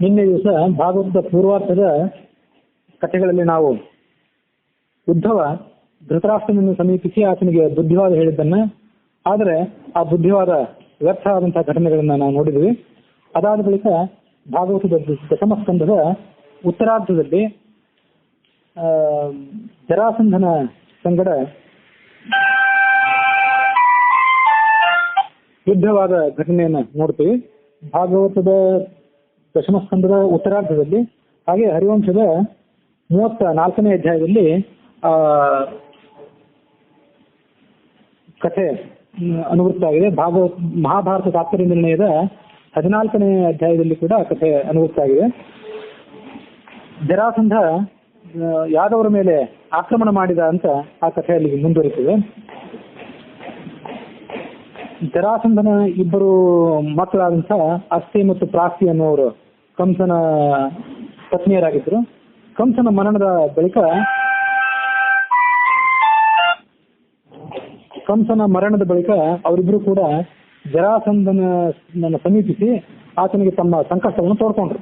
ನಿನ್ನೆ ದಿವಸ ಭಾಗವತದ ಪೂರ್ವಾರ್ಧದ ಕಥೆಗಳಲ್ಲಿ ನಾವು ಉದ್ಧವ ಧೃತರಾಷ್ಟ್ರನನ್ನು ಸಮೀಪಿಸಿ ಆತನಿಗೆ ಬುದ್ಧಿವಾದ ಹೇಳಿದ್ದನ್ನ, ಆದರೆ ಆ ಬುದ್ಧಿವಾದ ವ್ಯರ್ಥ ಆದಂತಹ ಘಟನೆಗಳನ್ನ ನಾವು ನೋಡಿದ್ವಿ. ಅದಾದ ಬಳಿಕ ಭಾಗವತದ ದಶಮ ಸ್ಕಂಧದ ಉತ್ತರಾರ್ಧದಲ್ಲಿ ಜರಾಸಂಧನ ಸಂಗಡ ಯುದ್ಧವಾದ ಘಟನೆಯನ್ನ ನೋಡ್ತೀವಿ. ಭಾಗವತದ ದಶಮಸ್ಕಂದದ ಉತ್ತರಾರ್ಧದಲ್ಲಿ ಹಾಗೆ ಹರಿವಂಶದ 34ನೇ ಅಧ್ಯಾಯದಲ್ಲಿ ಕಥೆ ಅನುವೃತ್ತ ಆಗಿದೆ. ಮಹಾಭಾರತ ತಾತ್ಪರ್ಯ ನಿರ್ಣಯದ 14ನೇ ಅಧ್ಯಾಯದಲ್ಲಿ ಕೂಡ ಕಥೆ ಅನುವೃತ್ತ ಆಗಿದೆ. ಜರಾಸಂಧ ಯಾದವರ ಮೇಲೆ ಆಕ್ರಮಣ ಮಾಡಿದ ಅಂತ ಆ ಕಥೆಯಲ್ಲಿ ಮುಂದುವರಿತಿದೆ. ಜರಾಸಂಧನ ಇಬ್ಬರು ಮಕ್ಕಳಾದಂಥ ಅಸ್ಥಿ ಮತ್ತು ಪ್ರಾಸ್ತಿ ಅನ್ನುವರು ಕಂಸನ ಪತ್ನಿಯರಾಗಿದ್ದರು. ಕಂಸನ ಮರಣದ ಬಳಿಕ ಅವರಿಬ್ಬರು ಕೂಡ ಜರಾಸಂಧನ ಸಮೀಪಿಸಿ ಆತನಿಗೆ ತಮ್ಮ ಸಂಕಷ್ಟವನ್ನು ತೋಡ್ಕೊಂಡ್ರು.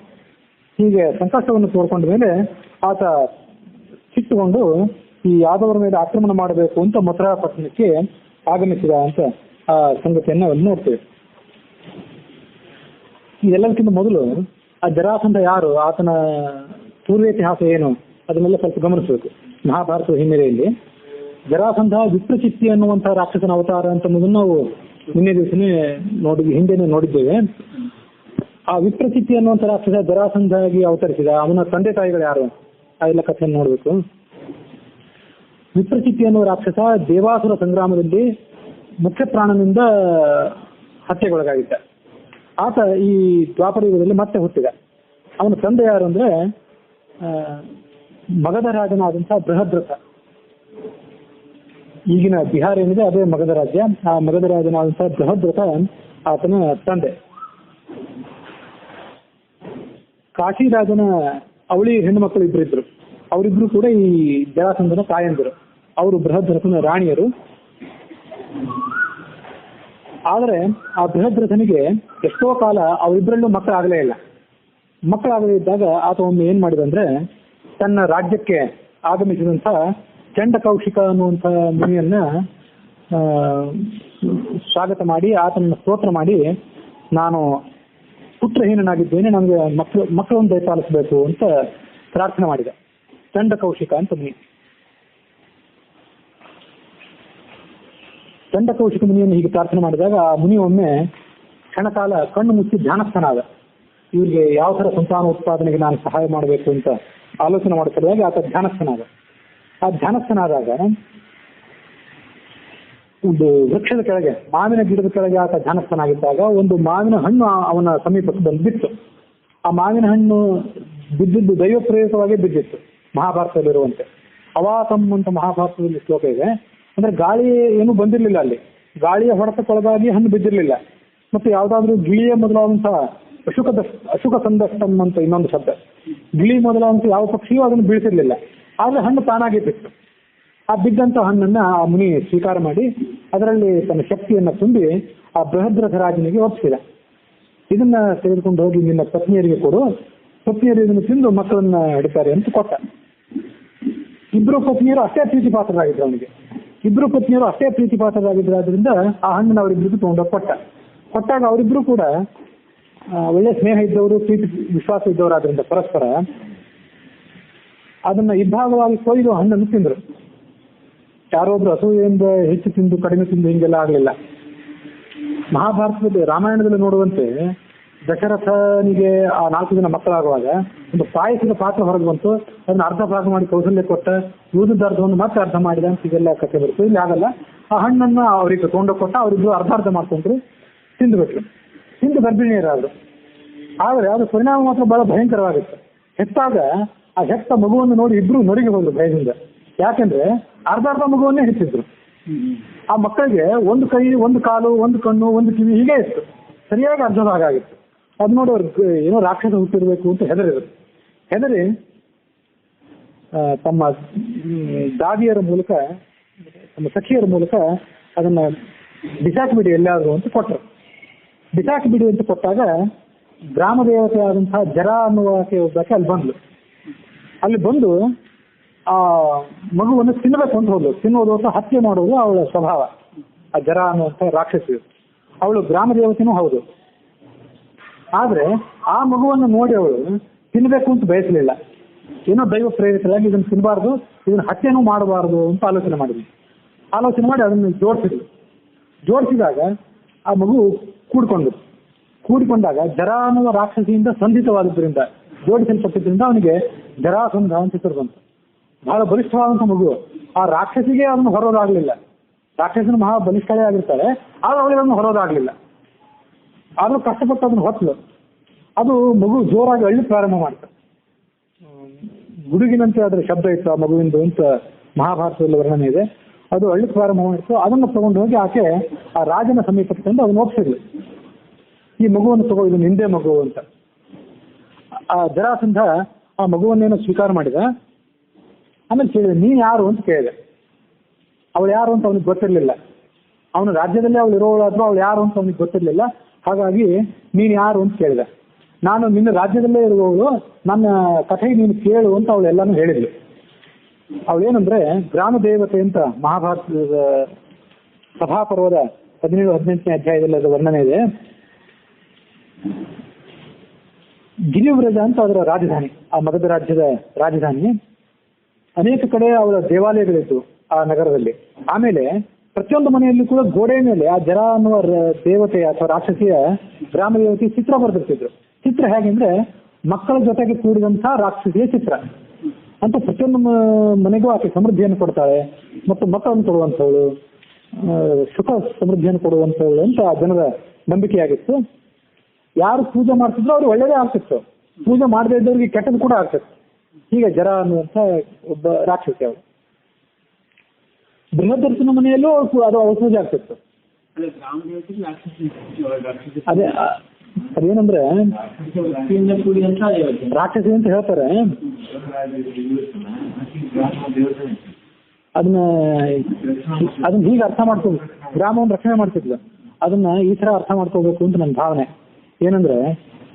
ಹೀಗೆ ಸಂಕಷ್ಟವನ್ನು ತೋಡ್ಕೊಂಡ ಮೇಲೆ ಆತ ಸಿಟ್ಟುಕೊಂಡು ಈ ಯಾದವರ ಮೇಲೆ ಆಕ್ರಮಣ ಮಾಡಬೇಕು ಅಂತ ಮಥುರಾ ಪಟ್ಟಣಕ್ಕೆ ಆಗಮಿಸಿದ ಅಂತ ಆ ಸಂಗತಿಯನ್ನ ನೋಡ್ತೇವೆ. ಇದೆಲ್ಲದಕ್ಕಿಂತ ಮೊದಲು ಆ ಜರಾಸಂಧ ಯಾರು, ಆತನ ಪೂರ್ವೇತಿಹಾಸ ಏನು, ಅದನ್ನೆಲ್ಲ ಸ್ವಲ್ಪ ಗಮನಿಸಬೇಕು. ಮಹಾಭಾರತದ ಹಿನ್ನೆಲೆಯಲ್ಲಿ ಜರಾಸಂಧ ವಿಪ್ರಚಿತ್ತಿ ಅನ್ನುವಂತಹ ರಾಕ್ಷಸನ ಅವತಾರ ಅಂತ ನಾವು ನಿನ್ನೆ ದಿವಸನೇ ಹಿಂದೆನೆ ನೋಡಿದ್ದೇವೆ. ಆ ವಿಪ್ರಚಿತ್ತಿ ಅನ್ನುವಂಥ ರಾಕ್ಷಸ ಜರಾಸಂಧಾಗಿ ಅವತರಿಸಿದ. ಅವನ ತಂದೆ ತಾಯಿಗಳು ಯಾರು, ಆ ಎಲ್ಲ ಕಥೆಯನ್ನು ನೋಡಬೇಕು. ವಿಪ್ರಚಿತ್ತಿ ಅನ್ನುವ ರಾಕ್ಷಸ ದೇವಾಸುರ ಸಂಗ್ರಾಮದಲ್ಲಿ ಮುಖ್ಯ ಪ್ರಾಣನಿಂದ ಹತ್ಯೆಗೊಳಗಾಗಿದ್ದ. ಆತ ಈ ದ್ವಾಪರ ಯುಗದಲ್ಲಿ ಮತ್ತೆ ಹುಟ್ಟಿದ. ಅವನ ತಂದೆ ಯಾರು ಅಂದ್ರೆ ಮಗಧ ರಾಜನಾದಂತಹ ಬೃಹದ್ರಥ. ಈಗಿನ ಬಿಹಾರ ಏನಿದೆ ಅದೇ ಮಗಧ ರಾಜ್ಯ. ಆ ಮಗಧ ರಾಜನಾದಂತಹ ಬೃಹದ್ರಥ ಆತನ ತಂದೆ. ಕಾಶಿ ರಾಜನ ಅವಳಿ ಹೆಣ್ಣು ಮಕ್ಕಳು ಇಬ್ಬರಿದ್ರು. ಅವರಿಬ್ರು ಕೂಡ ಈ ಜರಾಸಂಧನ ತಾಯಂದಿರು. ಅವರು ಬೃಹದ್ರಥನ ರಾಣಿಯರು. ಆದರೆ ಆ ಬೃಹದ್ರಥನಿಗೆ ಎಷ್ಟೋ ಕಾಲ ಅವರಿಬ್ಬರಲ್ಲೂ ಮಕ್ಕಳಾಗಲೇ ಇಲ್ಲ. ಮಕ್ಕಳಾಗದೇ ಇದ್ದಾಗ ಆತ ಒಮ್ಮೆ ಏನ್ ಮಾಡಿದಂದ್ರೆ, ತನ್ನ ರಾಜ್ಯಕ್ಕೆ ಆಗಮಿಸಿದಂಥ ಚಂಡಕೌಶಿಕ ಅನ್ನುವಂಥ ಮುನಿಯನ್ನ ಸ್ವಾಗತ ಮಾಡಿ ಆತನನ್ನು ಸ್ತೋತ್ರ ಮಾಡಿ, ನಾನು ಪುತ್ರಹೀನನಾಗಿದ್ದೇನೆ, ನನಗೆ ಮಕ್ಕಳನ್ನು ದಯಪಾಲಿಸಬೇಕು ಅಂತ ಪ್ರಾರ್ಥನೆ ಮಾಡಿದೆ. ಚಂಡಕೌಶಿಕ ಅಂತ ಮುನಿ. ಚಂಡಕೌಶಿಕ ಮುನಿಯನ್ನು ಹೀಗೆ ಪ್ರಾರ್ಥನೆ ಮಾಡಿದಾಗ ಆ ಮುನಿ ಒಮ್ಮೆ ಕ್ಷಣಕಾಲ ಕಣ್ಣು ಮುಚ್ಚಿ ಧ್ಯಾನಸ್ಥನಾದ. ಇವ್ರಿಗೆ ಯಾವ ಥರ ಸಂತಾನ ಉತ್ಪಾದನೆಗೆ ನಾನು ಸಹಾಯ ಮಾಡಬೇಕು ಅಂತ ಆಲೋಚನೆ ಮಾಡುತ್ತಿರುವಾಗ ಆತ ಧ್ಯಾನಸ್ಥನಾದ. ಆ ಧ್ಯಾನಸ್ಥನಾದಾಗ ಒಂದು ವೃಕ್ಷದ ಕೆಳಗೆ, ಮಾವಿನ ಗಿಡದ ಕೆಳಗೆ ಆತ ಧ್ಯಾನಸ್ಥನಾಗಿದ್ದಾಗ ಒಂದು ಮಾವಿನ ಹಣ್ಣು ಅವನ ಸಮೀಪಕ್ಕೆ ಬಂದು ಬಿತ್ತು. ಆ ಮಾವಿನ ಹಣ್ಣು ಬಿದ್ದಿದ್ದು ದೈವ ಪ್ರಯೋಗವಾಗಿ ಬಿದ್ದಿತ್ತು. ಮಹಾಭಾರತದಲ್ಲಿರುವಂತೆ ಅವಾತಂ ಅಂತ ಮಹಾಭಾರತದಲ್ಲಿ ಶ್ಲೋಕ ಇದೆ. ಅಂದ್ರೆ ಗಾಳಿ ಏನು ಬಂದಿರಲಿಲ್ಲ, ಅಲ್ಲಿ ಗಾಳಿಯ ಹೊಡೆತಕ್ಕೊಳಗಾಗಿ ಹಣ್ಣು ಬಿದ್ದಿರಲಿಲ್ಲ. ಮತ್ತೆ ಯಾವ್ದಾದ್ರು ಗಿಳಿಯ ಮೊದಲಾದಂತಹ ಅಶುಕ ಸಂದಷ್ಟಂ ಅಂತ ಇನ್ನೊಂದು ಶಬ್ದ, ಗಿಳಿ ಮೊದಲಾದಂತ ಯಾವ ಪಕ್ಷಿಯೂ ಅದನ್ನು ಬೀಳಿಸಿರ್ಲಿಲ್ಲ. ಆದ್ರೆ ಹಣ್ಣು ತಾನಾಗಿ ಬಿತ್ತು. ಆ ಬಿದ್ದಂತ ಹಣ್ಣನ್ನ ಆ ಮುನಿ ಸ್ವೀಕಾರ ಮಾಡಿ ಅದರಲ್ಲಿ ತನ್ನ ಶಕ್ತಿಯನ್ನ ತುಂಬಿ ಆ ಬೃಹದ್ರಥ ರಾಜನಿಗೆ ಒಪ್ಪಿಸಿದ. ಇದನ್ನ ತೆಗೆದುಕೊಂಡು ಹೋಗಿ ನಿನ್ನ ಪತ್ನಿಯರಿಗೆ ಕೊಡು, ಪತ್ನಿಯರು ಇದನ್ನು ತಿಂದು ಮಕ್ಕಳನ್ನ ಹಿಡಿತಾರೆ ಅಂತ ಕೊಟ್ಟ. ಇಬ್ರು ಪತ್ನಿಯರು ಅಷ್ಟೇ ಪ್ರೀತಿ ಪಾತ್ರರಾಗಿದ್ರು ಅವನಿಗೆ. ಆದ್ರಿಂದ ಆ ಹಣ್ಣನ್ನು ಅವರಿಬ್ಬರಿಗೂ ತಗೊಂಡೋಗಿ ಕೊಟ್ಟಾಗ ಅವರಿಬ್ರು ಕೂಡ ಒಳ್ಳೆ ಸ್ನೇಹ ಇದ್ದವರು, ಪ್ರೀತಿ ವಿಶ್ವಾಸ ಇದ್ದವರಾದ್ರಿಂದ ಪರಸ್ಪರ ಅದನ್ನ ಇಬ್ಬಾಗವಾಗಿ ಕೊಯ್ದು ಹಣ್ಣನ್ನು ತಿಂದರು. ಯಾರೊಬ್ರು ಅಸೂಯೆಯಿಂದ ಹೆಚ್ಚು ತಿಂದು ಕಡಿಮೆ ತಿಂದು ಹಿಂಗೆಲ್ಲ ಆಗಲಿಲ್ಲ. ಮಹಾಭಾರತದಲ್ಲಿ ರಾಮಾಯಣದಲ್ಲಿ ನೋಡುವಂತೆ ದಶರಥನಿಗೆ ಆ 4 ಜನ ಮಕ್ಕಳಾಗುವಾಗ ಒಂದು ಪಾಯಸದ ಪಾತ್ರ ಹೊರಗೆ ಬಂತು. ಅದನ್ನ ಅರ್ಧ ಭಾಗ ಮಾಡಿ ಕೌಶಲ್ಯ ಕೊಟ್ಟ, ಉಳಿದ ಅರ್ಧವನ್ನು ಮತ್ತೆ ಅರ್ಧ ಮಾಡಿದ ಅಂತ ಇದೆಲ್ಲ ಕಥೆ ಬರುತ್ತೆ. ಇಲ್ಲಿ ಆಗಲ್ಲ. ಆ ಹಣ್ಣನ್ನ ಅವರಿಗೆ ತಗೊಂಡೋಗಿ ಕೊಟ್ಟ, ಅವರಿಬ್ರು ಅರ್ಧ ಮಾಡ್ಕೊಂಡ್ರು, ತಿಂದುಬಿಟ್ರು. ತಿಂದು ಗರ್ಭಿಣಿಯರಾದ್ರು. ಆದರೆ ಅದು ಪರಿಣಾಮ ಮಾತ್ರ ಬಹಳ ಭಯಂಕರವಾಗಿತ್ತು. ಹೆತ್ತಾಗ ಆ ಹೆತ್ತ ಮಗುವನ್ನು ನೋಡಿ ಇಬ್ರು ನೊರಗಿ ಹೋದ್ರು ಭಯದಿಂದ. ಯಾಕೆಂದ್ರೆ ಅರ್ಧ ಮಗುವನ್ನೇ ಹೆಚ್ಚಿದ್ರು. ಆ ಮಕ್ಕಳಿಗೆ ಒಂದು ಕೈ, ಒಂದು ಕಾಲು, ಒಂದು ಕಣ್ಣು, ಒಂದು ಕಿವಿ ಹೀಗೆ ಇತ್ತು. ಸರಿಯಾಗಿ ಅರ್ಧ ಭಾಗ ಆಗಿತ್ತು. ಅದು ನೋಡಿ ಅವ್ರಿಗೆ ಏನೋ ರಾಕ್ಷಸ ಹುಟ್ಟಿರ್ಬೇಕು ಅಂತ ಹೆದರಿ ತಮ್ಮ ದಾದಿಯರ ಮೂಲಕ, ತಮ್ಮ ಸಖಿಯರ ಮೂಲಕ ಅದನ್ನ ಬಿಸಾಕಿಬಿಡಿ ಎಲ್ಲಾದ್ರು ಅಂತ ಕೊಟ್ಟರು. ಬಿಸಾಕಿಬಿಡಿ ಅಂತ ಕೊಟ್ಟಾಗ ಗ್ರಾಮ ದೇವತೆ ಆದಂತಹ ಜರ ಅನ್ನುವ ಒಬ್ಬಾಕೆ ಅಲ್ಲಿ ಬಂದ್ಲು. ಅಲ್ಲಿ ಬಂದು ಆ ಮಗುವನ್ನು ತಿನ್ನಬೇಕು ಅಂತ ಹೋದ್ಲು. ತಿನ್ನೋದು ಅಂತ ಹತ್ಯೆ ಮಾಡೋದು ಅವಳ ಸ್ವಭಾವ. ಆ ಜರ ಅನ್ನುವಂಥ ರಾಕ್ಷಸಿ, ಅವಳು ಗ್ರಾಮ ದೇವತೆನೂ ಹೌದು. ಆದ್ರೆ ಆ ಮಗುವನ್ನು ನೋಡಿ ಅವಳು ತಿನ್ಬೇಕು ಅಂತ ಬಯಸಲಿಲ್ಲ. ಏನೋ ದೈವ ಪ್ರೇರಿತರಾಗಿ ಇದನ್ನು ತಿನ್ನಬಾರ್ದು, ಇದನ್ನ ಹತ್ಯೆನೂ ಮಾಡಬಾರ್ದು ಅಂತ ಆಲೋಚನೆ ಮಾಡಿದ್ವಿ. ಆಲೋಚನೆ ಮಾಡಿ ಅದನ್ನು ಜೋಡಿಸಿದಾಗ ಆ ಮಗು ಕೂಡಿಕೊಂಡಾಗ ಜರ ಅನ್ನುವ ರಾಕ್ಷಸಿಯಿಂದ ಸಂಧಿತವಾದದ್ರಿಂದ, ಜೋಡಿಸಲ್ಪಟ್ಟಿದ್ದರಿಂದ ಅವನಿಗೆ ಜರಾಸಂಧ ಅಂತ ಹೆಸರು ಬಂತು. ಬಹಳ ಬಲಿಷ್ಠವಾದಂಥ ಮಗು. ಆ ರಾಕ್ಷಸಿಗೆ ಅದನ್ನು ಹೊರೋದಾಗ್ಲಿಲ್ಲ. ರಾಕ್ಷಸನ ಮಹಾ ಬಲಿಷ್ಠಳೇ ಆಗಿರ್ತಾಳೆ, ಆದ್ರೆ ಅವಳಿಗೆ ಅದನ್ನು ಹೊರೋದಾಗ್ಲಿಲ್ಲ. ಆದ್ರೂ ಕಷ್ಟಪಟ್ಟು ಅದನ್ನು ಹೊತ್ತಲು. ಅದು ಮಗು ಜೋರಾಗಿ ಅಳ್ಳಿ ಪ್ರಾರಂಭ ಮಾಡ್ತಾರೆ. ಗುಡುಗಿನಂತೆ ಅದರ ಶಬ್ದ ಇತ್ತು ಆ ಮಗುವಿಂದು ಅಂತ ಮಹಾಭಾರತದಲ್ಲಿ ವರ್ಣನೆ ಇದೆ. ಅದು ಅಳ್ಳಿ ಪ್ರಾರಂಭ ಮಾಡಿತ್ತು. ಅದನ್ನು ತಗೊಂಡು ಹೋಗಿ ಆಕೆ ಆ ರಾಜನ ಸಮೀಪಕ್ಕೆ ತಂದು ಅದನ್ನು ಒಪ್ಪಿಸಿದ್ಲು. ಈ ಮಗುವನ್ನು ತಗೋ, ಇದು ನಿಂದೆ ಮಗು ಅಂತ. ಆ ಜರಾಸಂಧ ಆ ಮಗುವನ್ನೇನೋ ಸ್ವೀಕಾರ ಮಾಡಿದ. ಆಮೇಲೆ ಕೇಳಿದೆ, ನೀನ್ ಯಾರು ಅಂತ ಕೇಳಿದೆ. ಅವಳು ಯಾರು ಅಂತ ಅವನಿಗೆ ಗೊತ್ತಿರಲಿಲ್ಲ. ಅವನ ರಾಜ್ಯದಲ್ಲೇ ಅವಳು ಇರೋಳಾದ್ರೂ ಅವಳು ಯಾರು ಅಂತ ಅವನಿಗೆ ಗೊತ್ತಿರಲಿಲ್ಲ. ಹಾಗಾಗಿ ನೀನು ಯಾರು ಅಂತ ಕೇಳಿದೆ. ನಾನು ನಿನ್ನ ರಾಜ್ಯದಲ್ಲೇ ಇರುವವಳು, ನನ್ನ ಕಥೆ ನೀನು ಕೇಳು ಅಂತ ಅವಳು ಎಲ್ಲಾನು ಹೇಳಿದ್ಲು. ಅವಳೇನಂದ್ರೆ ಗ್ರಾಮ ದೇವತೆ ಅಂತ ಮಹಾಭಾರತದ ಸಭಾಪರ್ವದ 17-18ನೇ ಅಧ್ಯಾಯದಲ್ಲಿ ಅದರ ವರ್ಣನೆ ಇದೆ. ಗಿರಿವ್ರಜ ಅಂತ ಅದರ ರಾಜಧಾನಿ, ಆ ಮಗಧ ರಾಜ್ಯದ ರಾಜಧಾನಿ. ಅನೇಕ ಕಡೆ ಅವರ ದೇವಾಲಯಗಳಿತ್ತು ಆ ನಗರದಲ್ಲಿ. ಆಮೇಲೆ ಪ್ರತಿಯೊಂದು ಮನೆಯಲ್ಲಿ ಕೂಡ ಗೋಡೆ ಮೇಲೆ ಆ ಜರ ಅನ್ನುವ ದೇವತೆಯ ಅಥವಾ ರಾಕ್ಷಸಿಯ ಗ್ರಾಮ ದೇವತೆ ಚಿತ್ರ ಬರೆದಿರ್ತಿದ್ರು. ಚಿತ್ರ ಹೇಗೆಂದ್ರೆ ಮಕ್ಕಳ ಜೊತೆಗೆ ಕೂಡಿದಂತಹ ರಾಕ್ಷಸಿಯ ಚಿತ್ರ ಅಂತ. ಪ್ರತಿಯೊಂದು ಮನೆಗೂ ಆಕೆ ಸಮೃದ್ಧಿಯನ್ನು ಕೊಡ್ತಾಳೆ ಮತ್ತು ಮಕ್ಕಳನ್ನು ಕೊಡುವಂಥವಳು, ಸುಖ ಸಮೃದ್ಧಿಯನ್ನು ಕೊಡುವಂಥವಳು ಅಂತ ಆ ಜನರ ನಂಬಿಕೆಯಾಗಿತ್ತು. ಯಾರು ಪೂಜೆ ಮಾಡ್ತಿದ್ರು ಅವ್ರು ಒಳ್ಳೆಯದೇ ಆಗ್ತಿತ್ತು, ಪೂಜೆ ಮಾಡದೇ ಇದ್ದವ್ರಿಗೆ ಕೆಟ್ಟದ್ದು ಕೂಡ ಆಗ್ತಿತ್ತು. ಹೀಗೆ ಜರ ಅನ್ನುವಂಥ ಒಬ್ಬ ರಾಕ್ಷಸಿ ಅವಳು. ಬೃಹದರ್ಶನ ಮನೆಯಲ್ಲೂ ಅದು ಪೂಜೆ ಆಗ್ತಿತ್ತು. ಅದೇ ಅದೇನಂದ್ರೆ ರಾಕ್ಷಸಿ ಅಂತ ಹೇಳ್ತಾರೆ. ಅದನ್ನ ಹೀಗೆ ಅರ್ಥ ಮಾಡ್ಕೋಬೇಕು. ಗ್ರಾಮವನ್ನು ರಕ್ಷಣೆ ಮಾಡ್ತಿದ್ಲು. ಅದನ್ನ ಈ ತರ ಅರ್ಥ ಮಾಡ್ಕೋಬೇಕು ಅಂತ ನನ್ನ ಭಾವನೆ. ಏನಂದ್ರೆ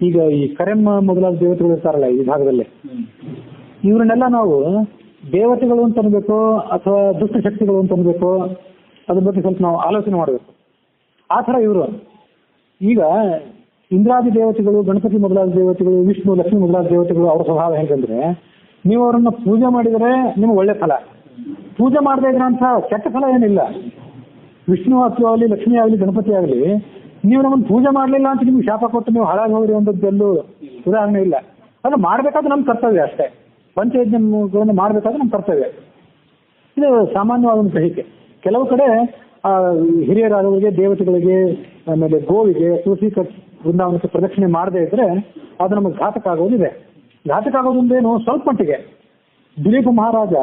ಈಗ ಈ ಕರೆಮ್ಮ ಮೊದಲಾದ ದೇವತೆಗಳು ಇರ್ತಾರಲ್ಲ ಈ ಭಾಗದಲ್ಲಿ, ಇವ್ರನ್ನೆಲ್ಲ ನಾವು ದೇವತೆಗಳು ಅಂತ ಅನ್ಬೇಕು ಅಥವಾ ದುಷ್ಟ ಶಕ್ತಿಗಳು ಅಂತ ಅನ್ಬೇಕು, ಅದ್ರ ಬಗ್ಗೆ ಸ್ವಲ್ಪ ನಾವು ಆಲೋಚನೆ ಮಾಡಬೇಕು. ಆ ಥರ ಇವರು ಈಗ ಇಂದ್ರಾದಿ ದೇವತೆಗಳು, ಗಣಪತಿ ಮೊದಲಾದ ದೇವತೆಗಳು, ವಿಷ್ಣು, ಲಕ್ಷ್ಮಿ ಮೊದಲಾದ ದೇವತೆಗಳು, ಅವ್ರ ಸ್ವಭಾವ ಹೆಂಗಂದ್ರೆ ನೀವು ಅವರನ್ನ ಪೂಜೆ ಮಾಡಿದರೆ ನಿಮ್ಗೆ ಒಳ್ಳೆ ಫಲ, ಪೂಜೆ ಮಾಡದೇ ಇದ್ರೆ ಅಂತ ಕೆಟ್ಟ ಫಲ ಏನಿಲ್ಲ. ವಿಷ್ಣು ಆಗಲಿ, ಲಕ್ಷ್ಮಿ ಆಗಲಿ, ಗಣಪತಿ ಆಗಲಿ, ನೀವು ನಮ್ಮನ್ನು ಪೂಜೆ ಮಾಡಲಿಲ್ಲ ಅಂತ ನಿಮ್ಗೆ ಶಾಪ ಕೊಟ್ಟು ನೀವು ಹಾಳಾಗಿ ಹೋಗ್ರಿ ಅನ್ನೋದೆಲ್ಲೂ ಉದಾಹರಣೆ ಇಲ್ಲ. ಅದು ಮಾಡಬೇಕಾದ್ರೆ ನಮ್ಮ ಕರ್ತವ್ಯ ಅಷ್ಟೇ. ಪಂಚಯಜ್ಞಗಳನ್ನು ಮಾಡಬೇಕಾದ್ರೆ ನಮ್ಮ ಕರ್ತವ್ಯ. ಇದು ಸಾಮಾನ್ಯವಾದ ಒಂದು ಗ್ರಹಿಕೆ. ಕೆಲವು ಕಡೆ ಹಿರಿಯರಾದವರಿಗೆ, ದೇವತೆಗಳಿಗೆ, ಆಮೇಲೆ ಗೋವಿಗೆ, ತುಳಸಿ ವೃಂದಾವನಕ್ಕೆ ಪ್ರದಕ್ಷಿಣೆ ಮಾಡದೇ ಇದ್ರೆ ಅದು ನಮಗೆ ಘಾತಕ ಆಗೋದಿದೆ. ಘಾತಕ ಆಗೋದಂದೇನು, ಸ್ವಲ್ಪ ಮಟ್ಟಿಗೆ ದಿಲೀಪ ಮಹಾರಾಜ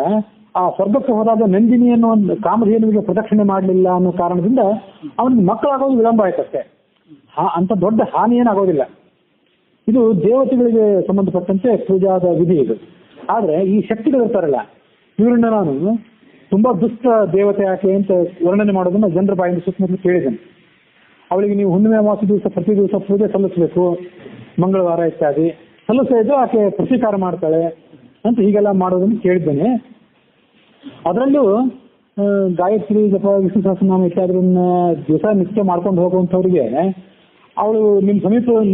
ಆ ಸ್ವರ್ಗಕ್ಕೆ ಹೋದಾಗ ನಂದಿನಿ ಅನ್ನೋ ಒಂದು ಕಾಮಧೇನುವಿಗೆ ಪ್ರದಕ್ಷಿಣೆ ಮಾಡಲಿಲ್ಲ ಅನ್ನೋ ಕಾರಣದಿಂದ ಅವನಿಗೆ ಮಕ್ಕಳಾಗೋದು ವಿಳಂಬ ಆಯ್ತಷ್ಟೇ. ಅಂತ ದೊಡ್ಡ ಹಾನಿ ಏನಾಗೋದಿಲ್ಲ. ಇದು ದೇವತೆಗಳಿಗೆ ಸಂಬಂಧಪಟ್ಟಂತೆ ಪೂಜಾದ ವಿಧಿ ಇದು. ಆದ್ರೆ ಈ ಶಕ್ತಿಗಳು ಇರ್ತಾರಲ್ಲ, ಇವರನ್ನ ನಾನು ತುಂಬಾ ದುಷ್ಟ ದೇವತೆ ಯಾಕೆ ಅಂತ ವರ್ಣನೆ ಮಾಡೋದನ್ನ ಜನರ ಬಾಯಿಂದ ಸುತ್ತಮುತ್ತಲು ಕೇಳಿದ್ದೇನೆ. ಅವಳಿಗೆ ನೀವು ಹುಣ್ಣಿಮೆ ಅಮಾವಾಸ್ಯೆ ದಿವಸ ಪ್ರತಿ ದಿವಸ ಪೂಜೆ ಸಲ್ಲಿಸಬೇಕು, ಮಂಗಳವಾರ ಇತ್ಯಾದಿ ಸಲ್ಲಿಸಿದ್ದು ಆಕೆ ಪ್ರತೀಕಾರ ಮಾಡ್ತಾಳೆ ಅಂತ ಹೀಗೆಲ್ಲ ಮಾಡೋದನ್ನು ಕೇಳಿದ್ದೇನೆ. ಅದರಲ್ಲೂ ಗಾಯತ್ರಿ ಜಪ, ವಿಷ್ಣು ಸಹಸ್ರನಾಮ ಇತ್ಯಾದಿಗಳನ್ನ ದಿವಸ ನಿತ್ಯ ಮಾಡ್ಕೊಂಡು ಹೋಗುವಂಥವ್ರಿಗೆ ಅವಳು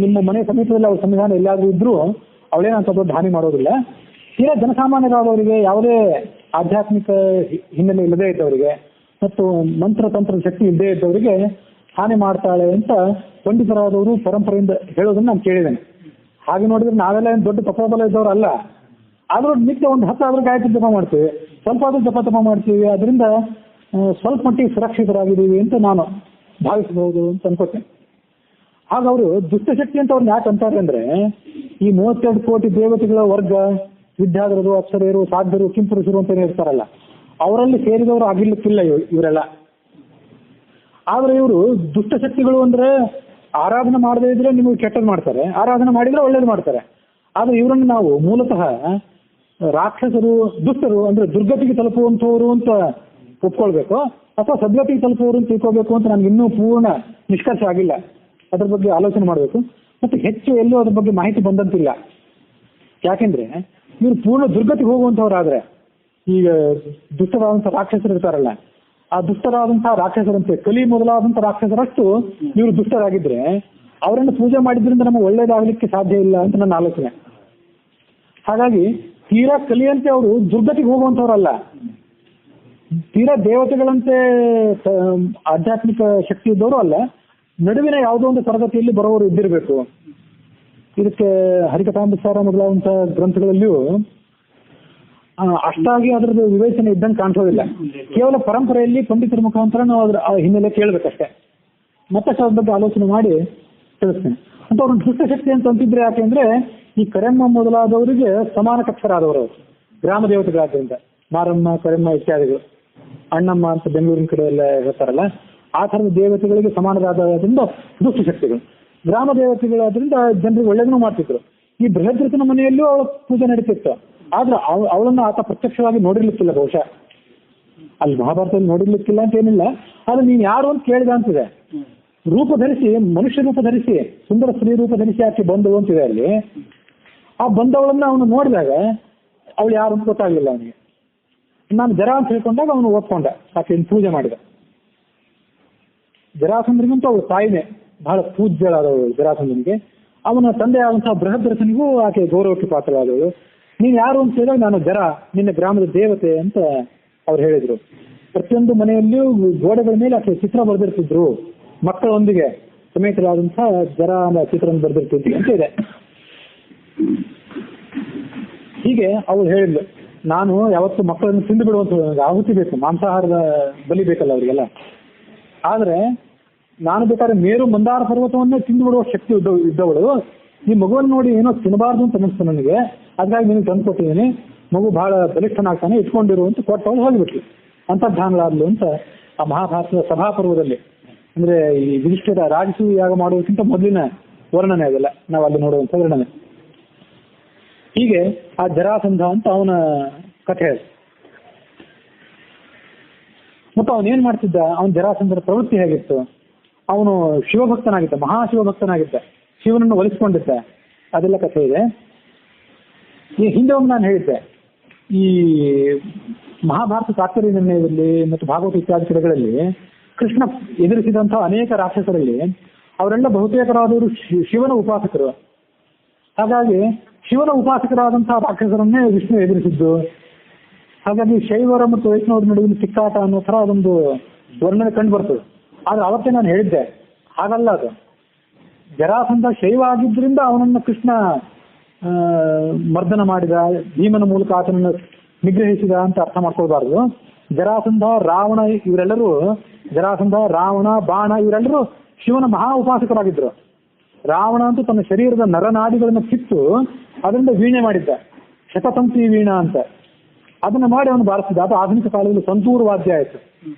ನಿಮ್ಮ ಮನೆ ಸಮೀಪದಲ್ಲಿ ಅವಳ ಸಂವಿಧಾನ ಎಲ್ಲಾದ್ರೂ ಇದ್ರೂ ಅವಳೇನಂತ ದೊಡ್ಡ ಹಾನಿ ಮಾಡೋದಿಲ್ಲ. ತೀರಾ ಜನಸಾಮಾನ್ಯರಾದವರಿಗೆ, ಯಾವುದೇ ಆಧ್ಯಾತ್ಮಿಕ ಹಿನ್ನೆಲೆ ಇಲ್ಲದೇ ಇದ್ದವರಿಗೆ ಮತ್ತು ಮಂತ್ರ ತಂತ್ರದ ಶಕ್ತಿ ಇಲ್ಲದೇ ಇದ್ದವರಿಗೆ ಹಾನಿ ಮಾಡ್ತಾಳೆ ಅಂತ ಪಂಡಿತರಾದವರು ಪರಂಪರೆಯಿಂದ ಹೇಳೋದನ್ನ ನಾನು ಕೇಳಿದ್ದೇನೆ. ಹಾಗೆ ನೋಡಿದ್ರೆ ನಾವೆಲ್ಲ ಏನು ದೊಡ್ಡ ತಪೋಬಲ ಇದ್ದವರು ಅಲ್ಲ. ಆದ್ರೂ ನಿತ್ಯ ಒಂದು 10 ಆದ್ರೂ ಗಾಯತ್ರಿ ಜಪ ಮಾಡ್ತೀವಿ, ಸ್ವಲ್ಪ ಆದ್ರೂ ಜಪ ಮಾಡ್ತೀವಿ. ಅದರಿಂದ ಸ್ವಲ್ಪ ಮಟ್ಟಿಗೆ ಸುರಕ್ಷಿತರಾಗಿದ್ದೀವಿ ಅಂತ ನಾನು ಭಾವಿಸಬಹುದು ಅಂತ ಅನ್ಕೋತೇನೆ. ಆಗ ಅವರು ದುಷ್ಟಶಕ್ತಿ ಅಂತ ಅವ್ರನ್ನ ಯಾಕೆ ಅಂತಾರೆ ಅಂದ್ರೆ, ಈ 32 ಕೋಟಿ ದೇವತೆಗಳ ವರ್ಗ, ವಿದ್ಯಾಧರರು, ಅಪ್ಸರೆಯರು, ಸಾಧ್ಯರು, ಕಿಂಪುರುಷರು ಅಂತ ಇರ್ತಾರಲ್ಲ, ಅವರಲ್ಲಿ ಸೇರಿದವರು ಆಗಿರ್ಲಿಕ್ಕಿಲ್ಲ ಇವರೆಲ್ಲ. ಆದ್ರೆ ಇವರು ದುಷ್ಟಶಕ್ತಿಗಳು ಅಂದ್ರೆ ಆರಾಧನೆ ಮಾಡದೇ ಇದ್ರೆ ನಿಮಗೆ ಕೆಟ್ಟದ್ದು ಮಾಡ್ತಾರೆ, ಆರಾಧನೆ ಮಾಡಿದ್ರೆ ಒಳ್ಳೇದು ಮಾಡ್ತಾರೆ. ಆದ್ರೆ ಇವರನ್ನು ನಾವು ಮೂಲತಃ ರಾಕ್ಷಸರು, ದುಷ್ಟರು ಅಂದ್ರೆ ದುರ್ಗತಿಗೆ ತಲುಪುವಂಥವ್ರು ಅಂತ ಒಪ್ಕೊಳ್ಬೇಕು, ಅಥವಾ ಸದ್ಗತಿಗೆ ತಲುಪುವವರು ಅಂತ ತಿಳ್ಕೋಬೇಕು ಅಂತ ನನ್ಗೆ ಇನ್ನೂ ಪೂರ್ಣ ನಿಷ್ಕರ್ಷ ಆಗಿಲ್ಲ. ಅದ್ರ ಬಗ್ಗೆ ಆಲೋಚನೆ ಮಾಡಬೇಕು. ಮತ್ತೆ ಹೆಚ್ಚು ಎಲ್ಲೂ ಅದ್ರ ಬಗ್ಗೆ ಮಾಹಿತಿ ಬಂದಂತಿಲ್ಲ. ಯಾಕೆಂದ್ರೆ ಇವರು ಪೂರ್ಣ ದುರ್ಗತಿಗೆ ಹೋಗುವಂಥವ್ರಾದ್ರೆ, ಈಗ ದುಷ್ಟರಾದಂಥ ರಾಕ್ಷಸರು ಇರ್ತಾರಲ್ಲ, ಆ ದುಷ್ಟರಾದಂತಹ ರಾಕ್ಷಸರಂತೆ ಕಲಿ ಮೊದಲಾದಂಥ ರಾಕ್ಷಸರಷ್ಟು ಇವರು ದುಷ್ಟರಾಗಿದ್ರೆ ಅವರನ್ನು ಪೂಜೆ ಮಾಡಿದ್ರಿಂದ ನಮಗೆ ಒಳ್ಳೇದಾಗಲಿಕ್ಕೆ ಸಾಧ್ಯ ಇಲ್ಲ ಅಂತ ನನ್ನ ಆಲೋಚನೆ. ಹಾಗಾಗಿ ತೀರಾ ಕಲಿಯಂತೆ ಅವರು ದುರ್ಗತಿಗೆ ಹೋಗುವಂಥವ್ರಲ್ಲ, ತೀರಾ ದೇವತೆಗಳಂತೆ ಆಧ್ಯಾತ್ಮಿಕ ಶಕ್ತಿ ಇದ್ದವರು ಅಲ್ಲ, ನಡುವಿನ ಯಾವುದೋ ಒಂದು ತರಗತಿಯಲ್ಲಿ ಬರೋರು ಇದ್ದಿರಬೇಕು. ಇದಕ್ಕೆ ಹರಿಕಥಾಮೃತಸಾರ ಮೊದಲಾದಂಥ ಗ್ರಂಥಗಳಲ್ಲಿಯೂ ಅಷ್ಟಾಗಿ ಅದರದ್ದು ವಿವೇಚನೆ ಇದ್ದಂಗೆ ಕಾಣಿಸೋದಿಲ್ಲ. ಕೇವಲ ಪರಂಪರೆಯಲ್ಲಿ ಪಂಡಿತರ ಮುಖಾಂತರ ನಾವು ಅದರ ಹಿನ್ನೆಲೆ ಕೇಳಬೇಕಷ್ಟೇ. ಮತ್ತಷ್ಟು ಅದ್ರ ಬಗ್ಗೆ ಆಲೋಚನೆ ಮಾಡಿ ತಿಳಿಸ್ತೇನೆ. ಅಂತ ಅವ್ರನ್ನ ದುಷ್ಟಶಕ್ತಿ ಅಂತ ಅಂತಿದ್ರೆ ಯಾಕೆಂದ್ರೆ ಈ ಕರೆಮ್ಮ ಮೊದಲಾದವರಿಗೆ ಸಮಾನ ಕಕ್ಷರಾದವರು, ಗ್ರಾಮ ದೇವತೆಗಳಾದ್ರಿಂದ ಮಾರಮ್ಮ, ಕರೆಮ್ಮ ಇತ್ಯಾದಿಗಳು, ಅಣ್ಣಮ್ಮ ಅಂತ ಬೆಂಗಳೂರಿನ ಕಡೆ ಎಲ್ಲ ಹೇಳ್ತಾರಲ್ಲ, ಆ ಥರದ ದೇವತೆಗಳಿಗೆ ಸಮಾನರಾದ್ರಿಂದ ದುಷ್ಟಶಕ್ತಿಗಳು. ಗ್ರಾಮ ದೇವತೆಗಳಾದ್ರಿಂದ ಜನರಿಗೆ ಒಳ್ಳೇದನ್ನು ಮಾಡ್ತಿದ್ರು. ಈ ಬೃಹದ್ರಥನ ಮನೆಯಲ್ಲೂ ಅವಳ ಪೂಜೆ ನಡೀತಿತ್ತು. ಆದ್ರೆ ಅವಳನ್ನು ಆತ ಪ್ರತ್ಯಕ್ಷವಾಗಿ ನೋಡಿರ್ಲಿಕ್ಕಿಲ್ಲ, ಬಹುಶಃ ಅಲ್ಲಿ ಮಹಾಭಾರತದಲ್ಲಿ ನೋಡಿರ್ಲಿಕ್ಕಿಲ್ಲ ಅಂತ ಏನಿಲ್ಲ. ಆದ್ರೆ ನೀನ್ ಯಾರು ಅಂತ ಕೇಳಿದ ಅಂತಿದೆ. ರೂಪ ಧರಿಸಿ, ಮನುಷ್ಯ ರೂಪ ಧರಿಸಿ, ಸುಂದರ ಸ್ತ್ರೀ ರೂಪ ಧರಿಸಿ ಆಕೆ ಬಂದಳು ಅಂತಿದೆ ಅಲ್ಲಿ. ಆ ಬಂದವಳನ್ನ ಅವನು ನೋಡಿದಾಗ ಅವಳು ಯಾರು ಅಂತ ಗೊತ್ತಾಗಲಿಲ್ಲ ಅವನಿಗೆ. ನಾನು ಜರ ಅಂತ ಹೇಳ್ಕೊಂಡಾಗ ಅವನು ಓದ್ಕೊಂಡ, ಆಕೆ ಪೂಜೆ ಮಾಡಿದ. ಜರಾಸಂದ್ರಿಗಂತೂ ಅವಳು ತಾಯಿನೇ, ಬಹಳ ಪೂಜ್ಯಳಾದವಳು ಜರಾಸಂದ್ರನಿಗೆ. ಅವನ ತಂದೆ ಆದಂತಹ ಬೃಹದ್ರಥನಿಗೂ ಆಕೆ ಗೌರವಕ್ಕೆ ಪಾತ್ರರಾದವಳು. ನೀನು ಯಾರು ಅಂತ ಹೇಳಿದಾಗ ನಾನು ಜರ, ನಿನ್ನ ಗ್ರಾಮದ ದೇವತೆ ಅಂತ ಅವ್ರು ಹೇಳಿದ್ರು. ಪ್ರತಿಯೊಂದು ಮನೆಯಲ್ಲಿಯೂ ಗೋಡೆಗಳ ಮೇಲೆ ಆಕೆ ಚಿತ್ರ ಬರೆದಿರ್ತಿದ್ರು, ಮಕ್ಕಳೊಂದಿಗೆ ಸಮೇತರಾದಂತಹ ಜರ ಚಿತ್ರ ಬರೆದಿರ್ತಿದ್ರು ಅಂತ ಇದೆ. ಹೀಗೆ ಅವಳು ಹೇಳಿದ್ಲು, ನಾನು ಯಾವತ್ತು ಮಕ್ಕಳನ್ನು ತಿಂದು ಬಿಡುವಂತ, ನನಗೆ ಆಹುತಿ ಬೇಕು, ಮಾಂಸಾಹಾರದ ಬಲಿ ಬೇಕಲ್ಲ ಅವರಿಗೆಲ್ಲ. ಆದ್ರೆ ನಾನು ಬೇಕಾದ್ರೆ ಮೇರು ಮಂದಾರ ಪರ್ವತವನ್ನೇ ತಿಂದು ಬಿಡುವ ಶಕ್ತಿ ಇದ್ದವಳು. ಈ ಮಗುವನ್ನು ನೋಡಿ ಏನೋ ತಿನ್ನಬಾರ್ದು ಅಂತ ಅನಿಸ್ತು ನನಗೆ, ಹಾಗಾಗಿ ನಿನಗೆ ತಂದು ಕೊಟ್ಟಿದ್ದೀನಿ, ಮಗು ಬಹಳ ಬಲಿಷ್ಠನಾಗ್ತಾನೆ, ಇಟ್ಕೊಂಡಿರುವಂತ ಕೊಟ್ಟವಳು ಹೋಗಿಬಿಟ್ಲು. ಅಂತರ್ಧಾನಳಾದ್ಲು ಅಂತ ಆ ಮಹಾಭಾರತದ ಸಭಾಪರ್ವದಲ್ಲಿ, ಅಂದ್ರೆ ಈ ವಿಧಿಷ್ಠಿರ ರಾಜಸೂಯ ಯಾಗ ಮಾಡುವುದಕ್ಕಿಂತ ಮೊದಲಿನ ವರ್ಣನೆ ಅದೆಲ್ಲ ನಾವು ಅಲ್ಲಿ ನೋಡುವಂತ ವರ್ಣನೆ. ಹೀಗೆ ಆ ಜರಾಸಂಧ ಅಂತ ಅವನ ಕಥೆ. ಮತ್ತು ಅವನೇನ್ ಮಾಡ್ತಿದ್ದ, ಅವನ ಜರಾಸಂಧರ ಪ್ರವೃತ್ತಿ ಹೇಗಿತ್ತು, ಅವನು ಶಿವಭಕ್ತನಾಗಿದ್ದ, ಮಹಾಶಿವಭಕ್ತನಾಗಿದ್ದ, ಶಿವನನ್ನು ಒಲಿಸ್ಕೊಂಡಿದ್ದ, ಅದೆಲ್ಲ ಕಥೆ ಇದೆ. ಈ ಹಿಂದೆ ಒಮ್ಮೆ ನಾನು ಹೇಳಿದ್ದೆ, ಈ ಮಹಾಭಾರತ ತಾತ್ಪರ್ಯ ನಿರ್ಣಯದಲ್ಲಿ ಮತ್ತು ಭಾಗವತ ಇತ್ಯಾದಿ ಕಡೆಗಳಲ್ಲಿ ಕೃಷ್ಣ ಎದುರಿಸಿದಂತಹ ಅನೇಕ ರಾಕ್ಷಸರಲ್ಲಿ ಅವರೆಲ್ಲ ಬಹುತೇಕರಾದವರು ಶಿವನ ಉಪಾಸಕರು. ಹಾಗಾಗಿ ಶಿವನ ಉಪಾಸಕರಾದಂತಹ ರಾಕ್ಷಸರನ್ನೇ ವಿಷ್ಣು ಎದುರಿಸಿದ್ದು. ಹಾಗಾಗಿ ಶೈವರ ಮತ್ತು ವೈಷ್ಣವರ ನಡುವಿನ ತಿಕ್ಕಾಟ ಅನ್ನೋ ಥರ ಅದೊಂದು ವರ್ಣನೆ ಕಂಡು ಬರ್ತದೆ. ಆದ್ರೆ ಅವತ್ತೇ ನಾನು ಹೇಳಿದ್ದೆ, ಹಾಗಲ್ಲ ಅದು. ಜರಾಸಂಧ ಶೈವ ಆಗಿದ್ರಿಂದ ಅವನನ್ನು ಕೃಷ್ಣ ಮರ್ದನ ಮಾಡಿದ, ಭೀಮನ ಮೂಲಕ ಆತನನ್ನು ನಿಗ್ರಹಿಸಿದ ಅಂತ ಅರ್ಥ ಮಾಡ್ಕೊಳ್ಬಾರ್ದು. ಜರಾಸಂಧ, ರಾವಣ ಇವರೆಲ್ಲರೂ, ಜರಾಸಂಧ, ರಾವಣ, ಬಾಣ ಇವರೆಲ್ಲರೂ ಶಿವನ ಮಹಾ ಉಪಾಸಕರಾಗಿದ್ರು. ರಾವಣ ಅಂತೂ ತನ್ನ ಶರೀರದ ನರನಾಡಿಗಳನ್ನು ಕಿತ್ತು ಅದರಿಂದ ವೀಣೆ ಮಾಡಿದ್ದ, ಶತತಂತಿ ವೀಣಾ ಅಂತ. ಅದನ್ನ ಮಾಡಿ ಅವನು ಬಾರಿಸಿದ. ಅದು ಆಧುನಿಕ ಕಾಲದಲ್ಲಿ ಸಂತೂರು ವಾದ್ಯ ಆಯ್ತು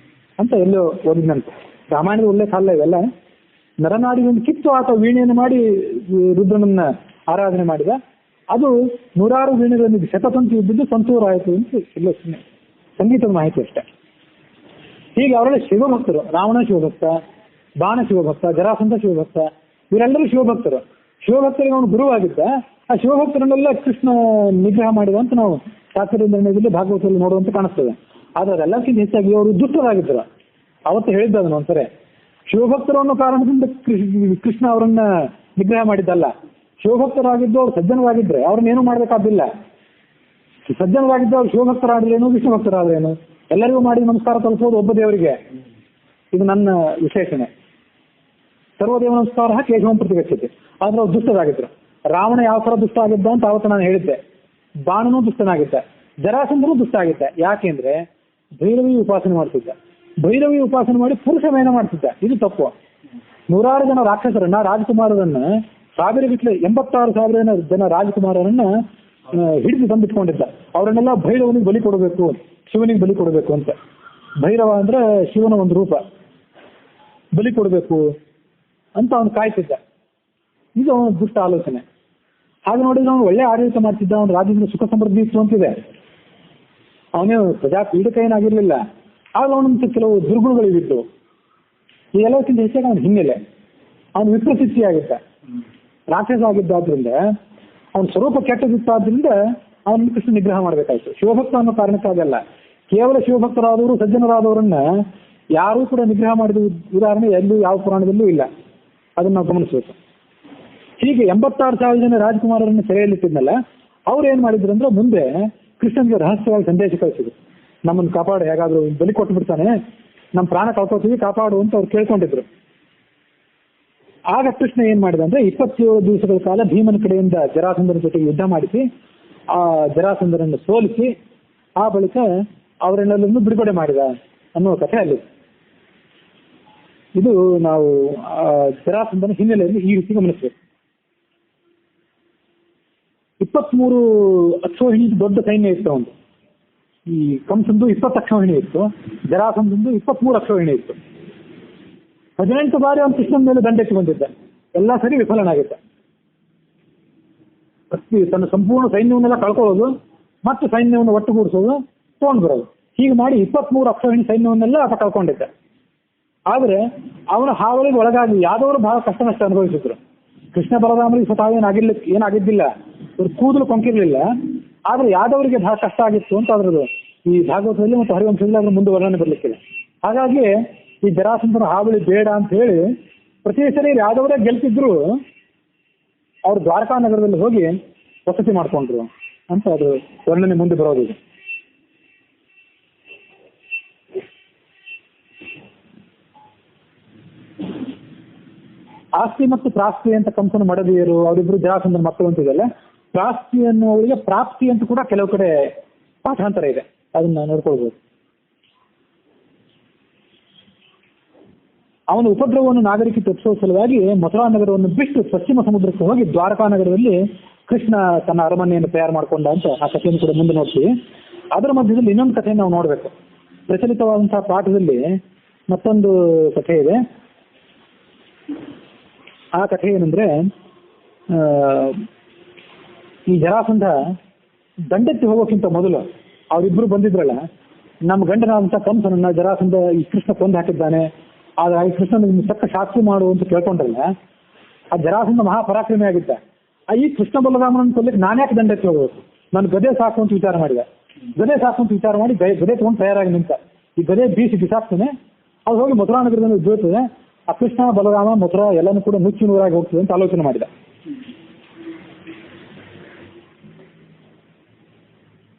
ಅಂತ ಎಲ್ಲೋ ಓದಿದಂತೆ. ರಾಮಾಯಣದ ಉಲ್ಲೇಖ ಅಲ್ಲ ಇವೆಲ್ಲ. ನರನಾಡಿಗಳನ್ನು ಕಿತ್ತು ಆತ ವೀಣೆಯನ್ನು ಮಾಡಿ ರುದ್ರನನ್ನ ಆರಾಧನೆ ಮಾಡಿದ. ಅದು ನೂರಾರು ವೀಣೆಗಳನ್ನು ಶತತಂತಿ ಇದ್ದಿದ್ದು ಸಂತೂರು ಆಯಿತು ಅಂತ ಇಲ್ಲ, ಸಂಗೀತದ ಮಾಹಿತಿ ಅಷ್ಟೇ. ಹೀಗೆ ಅವರೆಲ್ಲ ಶಿವಭಕ್ತರು. ರಾವಣ ಶಿವಭಕ್ತ, ಬಾಣ ಶಿವಭಕ್ತ, ಜರಾಸಂಧ ಶಿವಭಕ್ತ, ಇವರೆಲ್ಲರೂ ಶಿವಭಕ್ತರು. ಶಿವಭಕ್ತರಿಗೆ ಅವನು ಗುರುವಾಗಿದ್ದ. ಆ ಶಿವಭಕ್ತರನ್ನೆಲ್ಲ ಕೃಷ್ಣ ನಿಗ್ರಹ ಮಾಡಿದ ಅಂತ ನಾವು ಶಾಸ್ತ್ರೀಯ ನಿರ್ಣಯದಲ್ಲಿ ಭಾಗವತದಲ್ಲಿ ನೋಡುವಂತ ಕಾಣಿಸ್ತದೆ. ಆದ್ರೆ ಅದೆಲ್ಲಕ್ಕಿಂತ ಹೆಚ್ಚಾಗಿ ಅವರು ದುಷ್ಟರಾಗಿದ್ದರು. ಅವತ್ತು ಹೇಳಿದ್ದ ಅದನ್ನು ಒಂದ್ಸರಿ, ಶಿವಭಕ್ತರು ಅನ್ನೋ ಕಾರಣದಿಂದ ಕೃಷ್ಣ ಅವರನ್ನ ನಿಗ್ರಹ ಮಾಡಿದ್ದಲ್ಲ. ಶಿವಭಕ್ತರಾಗಿದ್ದು ಅವ್ರು ಸಜ್ಜನರಾಗಿದ್ರೆ ಅವ್ರನ್ನೇನು ಮಾಡ್ಬೇಕಾದಿಲ್ಲ. ಸಜ್ಜನರಾಗಿದ್ದು ಅವ್ರು ಶಿವಭಕ್ತರಾದ್ರೇನು, ವಿಷ್ಣು ಭಕ್ತರಾದ್ರೇನು, ಎಲ್ಲರಿಗೂ ಮಾಡಿ ನಮಸ್ಕಾರ ತಲುಪೋದು ಒಬ್ಬ ದೇವರಿಗೆ. ಇದು ನನ್ನ ವಿಶೇಷಣೆ. ಸರ್ವದೇವ ನಮಸ್ಕಾರ ಕೇಶವಂ ಪ್ರತಿಗಚ್ಚತೆ. ಆದ್ರೆ ಅವ್ರು ದುಷ್ಟರಾಗಿದ್ರು. ರಾವಣ ಯಾವ ತರ ದುಷ್ಟ ಆಗಿದ್ದ ಅಂತ ಅವತ್ತು ನಾನು ಹೇಳಿದ್ದೆ. ಬಾಣನೂ ದುಷ್ಟನಾಗಿದ್ದ, ಜರಾಸಂಧನೂ ದುಷ್ಟ ಆಗಿದ್ದ. ಯಾಕೆಂದ್ರೆ ಭೈರವಿ ಉಪಾಸನೆ ಮಾಡ್ತಿದ್ದ. ಭೈರವಿ ಉಪಾಸನೆ ಮಾಡಿ ಪುರುಷ ಮೇನ ಮಾಡ್ತಿದ್ದ. ಇದು ತಪ್ಪು. ನೂರಾರು ಜನ ರಾಕ್ಷಸರನ್ನ, ರಾಜಕುಮಾರರನ್ನ, 86,000 ಜನ ರಾಜಕುಮಾರರನ್ನ ಹಿಡಿದು ತಂದಿಟ್ಕೊಂಡಿದ್ದ. ಅವರನ್ನೆಲ್ಲ ಭೈರವನಿಗೆ ಬಲಿ ಕೊಡಬೇಕು, ಶಿವನಿಗೆ ಬಲಿ ಕೊಡಬೇಕು ಅಂತ. ಭೈರವ ಅಂದ್ರೆ ಶಿವನ ಒಂದು ರೂಪ, ಬಲಿ ಕೊಡಬೇಕು ಅಂತ ಅವನು ಕಾಯ್ತಿದ್ದ. ಇದು ಅವನ ದುಷ್ಟ ಆಲೋಚನೆ. ಹಾಗೆ ನೋಡಿದ್ರೆ ಅವನು ಒಳ್ಳೆ ಆಡಳಿತ ಮಾಡ್ತಿದ್ದ. ಅವನು ರಾಜ್ಯದಿಂದ ಸುಖ ಸಮೃದ್ಧಿ ಇತ್ತು ಅಂತಿದೆ. ಅವನೇ ಪ್ರಜಾ ಪೀಡಿತ ಏನಾಗಿರ್ಲಿಲ್ಲ. ಆಗ ಅವನಂತ ಕೆಲವು ದುರ್ಗುಣಗಳಿದ್ದು. ಈ ಎಲ್ಲಕ್ಕಿಂತ ಹೆಚ್ಚಾಗಿ ಅವನ ಹಿನ್ನೆಲೆ, ಅವನು ವಿಪ್ರಸಿದ್ಧಿಯಾಗಿದ್ದ. ರಾಕ್ಷಸ ಆಗಿದ್ದಾದ್ರಿಂದ ಅವನ ಸ್ವರೂಪ ಕೆಟ್ಟದಿತ್ತಾದ್ರಿಂದ ಅವನನ್ನು ಕೃಷ್ಣ ನಿಗ್ರಹ ಮಾಡಬೇಕಾಯ್ತು. ಶಿವಭಕ್ತ ಅನ್ನೋ ಕಾರಣಕ್ಕಾಗಲ್ಲ, ಕೇವಲ ಶಿವಭಕ್ತರಾದವರು ಸಜ್ಜನರಾದವರನ್ನ ಯಾರೂ ಕೂಡ ನಿಗ್ರಹ ಮಾಡಿದ ಉದಾಹರಣೆ ಎಲ್ಲೂ ಯಾವ ಪುರಾಣದಲ್ಲೂ ಇಲ್ಲ. ಅದನ್ನ ನಾವು ಗಮನಿಸಬೇಕು. ಹೀಗೆ 86,000 ಜನ ರಾಜಕುಮಾರರನ್ನು ಸೆರೆಯಲ್ಲಿಟ್ಟಿದ್ನಲ್ಲ, ಅವ್ರು ಏನ್ ಮಾಡಿದ್ರು ಅಂದ್ರೆ ಮುಂದೆ ಕೃಷ್ಣನ್ಗೆ ರಹಸ್ಯವಾಗಿ ಸಂದೇಶ ಕಳಿಸಿದ್ರು. ನಮ್ಮನ್ನು ಕಾಪಾಡು, ಹೇಗಾದ್ರೂ ಬಲಿ ಕೊಟ್ಟು ಬಿಡ್ತಾನೆ, ನಮ್ಮ ಪ್ರಾಣ ಕಳ್ಕೊತೀವಿ, ಕಾಪಾಡು ಅಂತ ಅವ್ರು ಕೇಳ್ಕೊಂಡಿದ್ರು. ಆಗ ಕೃಷ್ಣ ಏನ್ ಮಾಡಿದ ಅಂದ್ರೆ 27 ದಿವಸಗಳ ಕಾಲ ಭೀಮನ ಕಡೆಯಿಂದ ಜರಾಸಂಧನ ಜೊತೆಗೆ ಯುದ್ಧ ಮಾಡಿಸಿ ಆ ಜರಾಸಂಧನನ್ನು ಸೋಲಿಸಿ ಆ ಬಳಿಕ ಅವರೆಲ್ಲರನ್ನು ಬಿಡುಗಡೆ ಮಾಡಿದ ಅನ್ನುವ ಕಥೆ ಅಲ್ಲಿ. ಇದು ನಾವು ಜರಾಸಂಧನ ಹಿನ್ನೆಲೆಯಲ್ಲಿ ಈ ರೀತಿ ಗಮನಿಸಬೇಕು. 23 ಅಕ್ಷೋಹಿಣಿ ದೊಡ್ಡ ಸೈನ್ಯ ಇತ್ತು. ಒಂದು ಈ ಕಂಸಂದು 20 ಅಕ್ಷೋಹಿಣಿ ಇತ್ತು, ಜರಾಸಂಧಂದು 23 ಅಕ್ಷೋಹಿಣಿ ಇತ್ತು. 18 ಬಾರಿ ಅವನು ಕೃಷ್ಣನ ಮೇಲೆ ದಂಡೆತ್ತಿ ಬಂದಿದ್ದ, ಎಲ್ಲ ಸರಿ ವಿಫಲನಾಗಿದ್ದ. ತನ್ನ ಸಂಪೂರ್ಣ ಸೈನ್ಯವನ್ನೆಲ್ಲ ಕಳ್ಕೊಳ್ಳೋದು, ಮತ್ತೆ ಸೈನ್ಯವನ್ನು ಒಟ್ಟುಗೂಡಿಸೋದು, ತಗೊಂಡು ಬರೋದು, ಹೀಗೆ ಮಾಡಿ 23 ಅಕ್ಷೋಹಿಣಿ ಸೈನ್ಯವನ್ನೆಲ್ಲ ಆತ ಕಳ್ಕೊಂಡಿದ್ದ. ಆದ್ರೆ ಅವನ ಹಾವಳಿಗೆ ಒಳಗಾಗಿ ಯಾದವರು ಬಹಳ ಕಷ್ಟ ನಷ್ಟ ಅನುಭವಿಸಿದ್ರು. ಕೃಷ್ಣ ಬಲರಾಮರಿಗೆ ಸ್ವತಃ ಏನಾಗಿದ್ದಿಲ್ಲ, ಇವ್ರು ಕೂದಲು ಕೊಂಕಿರ್ಲಿಲ್ಲ. ಆದ್ರೆ ಯಾದವರಿಗೆ ಬಹಳ ಕಷ್ಟ ಆಗಿತ್ತು ಅಂತ ಅದ್ರದ್ದು ಈ ಭಾಗವತದಲ್ಲಿ ಮತ್ತು ಹರಿವಂಶದಲ್ಲಿ ಅದ್ರ ಮುಂದೆ ವರ್ಣನೆ ಬರ್ಲಿಕ್ಕಿಲ್ಲ. ಹಾಗಾಗಿ ಈ ಜರಾಸಂಧನ ಹಾವಳಿ ಬೇಡ ಅಂತ ಹೇಳಿ ಪ್ರತಿ ಸರಿ ಯಾದವರೇ ಗೆಲ್ತಿದ್ರು ಅವ್ರು ದ್ವಾರಕಾ ನಗರದಲ್ಲಿ ಹೋಗಿ ವಸತಿ ಮಾಡ್ಕೊಂಡ್ರು ಅಂತ ಅದು ವರ್ಣನೆ ಮುಂದೆ ಬರೋದಿದೆ. ಆಸ್ತಿ ಮತ್ತು ಪ್ರಾಸ್ತಿ ಅಂತ ಕಂಸನ ಮಡದಿಯರು ಅವರಿಬ್ರು ಜರಾಸಂಧನ ಮಕ್ಕಳು ಅಂತಿದೆಯಲ್ಲ, ಪ್ರಾಸ್ತಿ ಅನ್ನುವರಿಗೆ ಪ್ರಾಪ್ತಿ ಅಂತ ಕೂಡ ಕೆಲವು ಕಡೆ ಪಾಠಾಂತರ ಇದೆ, ಅದನ್ನ ನೋಡ್ಕೊಳ್ಬಹುದು. ಅವನ ಉಪದ್ರವವನ್ನು ನಾಗರಿಕ ತಪ್ಪಿಸುವ ಸಲುವಾಗಿ ಮಥುರಾ ನಗರವನ್ನು ಬಿಟ್ಟು ಪಶ್ಚಿಮ ಸಮುದ್ರಕ್ಕೆ ಹೋಗಿ ದ್ವಾರಕಾ ನಗರದಲ್ಲಿ ಕೃಷ್ಣ ತನ್ನ ಅರಮನೆಯನ್ನು ತಯಾರು ಮಾಡಿಕೊಂಡ ಅಂತ ಆ ಕಥೆಯನ್ನು ಕೂಡ ಮುಂದೆ ನೋಡ್ತೀವಿ. ಅದರ ಮಧ್ಯದಲ್ಲಿ ಇನ್ನೊಂದು ಕಥೆಯನ್ನು ನಾವು ನೋಡಬೇಕು. ಪ್ರಚಲಿತವಾದಂತಹ ಪಾಠದಲ್ಲಿ ಮತ್ತೊಂದು ಕಥೆ ಇದೆ. ಆ ಕಥೆ ಏನಂದ್ರೆ, ಈ ಜರಾಸಂಧ ದಂಡೆತ್ತಿ ಹೋಗೋಕ್ಕಿಂತ ಮೊದಲು ಅವರಿಬ್ರು ಬಂದಿದ್ರಲ್ಲ, ನಮ್ಮ ಗಂಡನಾದಂತ ಕಂಸನನ್ನ ಜರಾಸಂಧ ಈ ಕೃಷ್ಣ ಕೊಂದು ಹಾಕಿದ್ದಾನೆ, ಆದ್ರೆ ಈ ಕೃಷ್ಣನ ತಕ್ಕ ಶಾಸ್ತಿ ಮಾಡು ಅಂತ ಕೇಳ್ಕೊಂಡ್ರಲ್ಲ, ಆ ಜರಾಸಂಧ ಮಹಾಪರಾಕ್ರಮಿ ಆಗಿದ್ದ. ಈ ಕೃಷ್ಣ ಬಲರಾಮನನ್ನು ಕೊಲ್ಲಿಕ್ಕೆ ನಾನ್ಯಾಕೆ ದಂಡೆತ್ತಿ ಹೋಗ್ಬೇಕು, ನಾನು ಗದೆ ಸಾಕು ಅಂತ ವಿಚಾರ ಮಾಡಿದೆ. ಗದೆ ಸಾಕು ಅಂತ ವಿಚಾರ ಮಾಡಿ ಗದೆ ತಗೊಂಡು ತಯಾರಾಗಿ ನಿಂತ. ಈ ಗದೆ ಬೀಸಿ ಬಿಸಾಕ್ತಾನೆ, ಅದು ಹೋಗಿ ಮಥುರಾ ನಗರದಲ್ಲಿ ಬೀಳ್ತದೆ. ಆ ಕೃಷ್ಣ ಬಲರಾಮ ಮಥುರಾ ಎಲ್ಲಾನು ಕೂಡ ನುಚ್ಚು ನೂರಾಗಿ ಹೋಗ್ತದೆ ಅಂತ ಆಲೋಚನೆ ಮಾಡಿದ.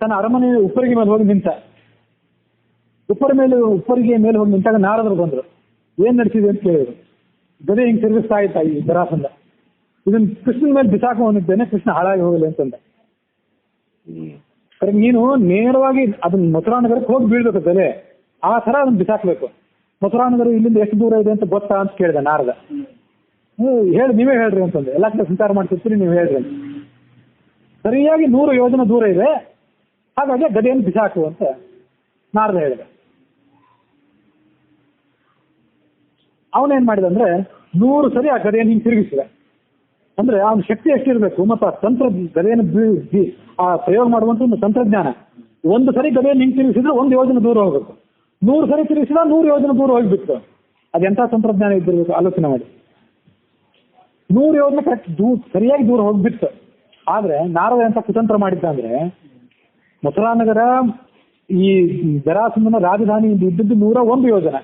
ತನ್ನ ಅರಮನೆ ಉಪ್ಪರಿಗೆ ಮೇಲೆ ಹೋಗಿ ನಿಂತ. ಉಪ್ಪರಿಗೆ ಮೇಲೆ ಹೋಗಿ ನಿಂತಾಗ ನಾರದರು ಬಂದ್ರು. ಏನ್ ನಡೆಸಿದೆ ಅಂತ ಕೇಳಿದ್ರು. ಗದೆ ಹಿಂಗ್ ತಿರುಗಿಸ್ತಾ ಇತ್ತ ಈ ಜರಾಸಂಧ. ಇದನ್ನ ಕೃಷ್ಣನ ಮೇಲೆ ಬಿಸಾಕೊಂಡಿದ್ದೇನೆ, ಕೃಷ್ಣ ಹಾಳಾಗಿ ಹೋಗಲಿ ಅಂತಂದ. ನೀನು ನೇರವಾಗಿ ಅದನ್ನ ಮಥುರಾ ನಗರಕ್ಕೆ ಹೋಗಿ ಬೀಳ್ಬೇಕು ಗದೆ, ಆ ತರ ಅದನ್ನ ಬಿಸಾಕ್ಬೇಕು. ಮಥುರಾ ನಗರ ಇಲ್ಲಿಂದ ಎಷ್ಟು ದೂರ ಇದೆ ಅಂತ ಗೊತ್ತಾ ಅಂತ ಕೇಳಿದೆ ನಾರದ. ಹೇಳಿ, ನೀವೇ ಹೇಳ್ರಿ ಅಂತಂದೆ. ಎಲ್ಲ ಕಡೆ ಸಂಚಾರ ಮಾಡ್ತಿರ್ತೀರಿ, ನೀವು ಹೇಳ್ರಿ. ಸರಿಯಾಗಿ 100 ಯೋಜನೆ ದೂರ ಇದೆ, ಹಾಗಾಗಿ ಗದೆಯನ್ನು ಬಿಸಾಕು ಅಂತ ನಾರದ ಹೇಳಿದೆ. ಅವನೇನ್ ಮಾಡಿದ ಅಂದ್ರೆ 100 ಸರಿ ಆ ಗದೆಯನ್ನು ಹಿಂಗೆ ತಿರುಗಿಸಿದ. ಅಂದ್ರೆ ಅವನ ಶಕ್ತಿ ಎಷ್ಟಿರ್ಬೇಕು ಮತ್ತು ಆ ಗದೆಯನ್ನು ಆ ಪ್ರಯೋಗ ಮಾಡುವಂತ ಒಂದು ತಂತ್ರಜ್ಞಾನ. 1 ಸರಿ ಗದೆಯನ್ನು ಹಿಂಗೆ ತಿರುಗಿಸಿದ್ರೆ 1 ಯೋಜನೆ ದೂರ ಹೋಗ್ಬೇಕು. 100 ಸರಿ ತಿರುಗಿಸಿದ 100 ಯೋಜನೆ ದೂರ ಹೋಗ್ಬಿಟ್ಟು. ಅದೆಂತ ತಂತ್ರಜ್ಞಾನ ಇದ್ದಿರ್ಬೇಕು ಆಲೋಚನೆ ಮಾಡಿ. 100 ಯೋಜನೆ ಕರೆಕ್ಟ್ ಸರಿಯಾಗಿ ದೂರ ಹೋಗ್ಬಿಟ್ಟು. ಆದ್ರೆ ನಾರದ ಎಂತ ಕುತಂತ್ರ ಮಾಡಿದ್ದ ಅಂದ್ರೆ, ಮಥುರಾ ನಗರ ಈ ಜರಾಸಂಧನ ರಾಜಧಾನಿ ಇದ್ದದ್ದು 101 ಯೋಜನೆ.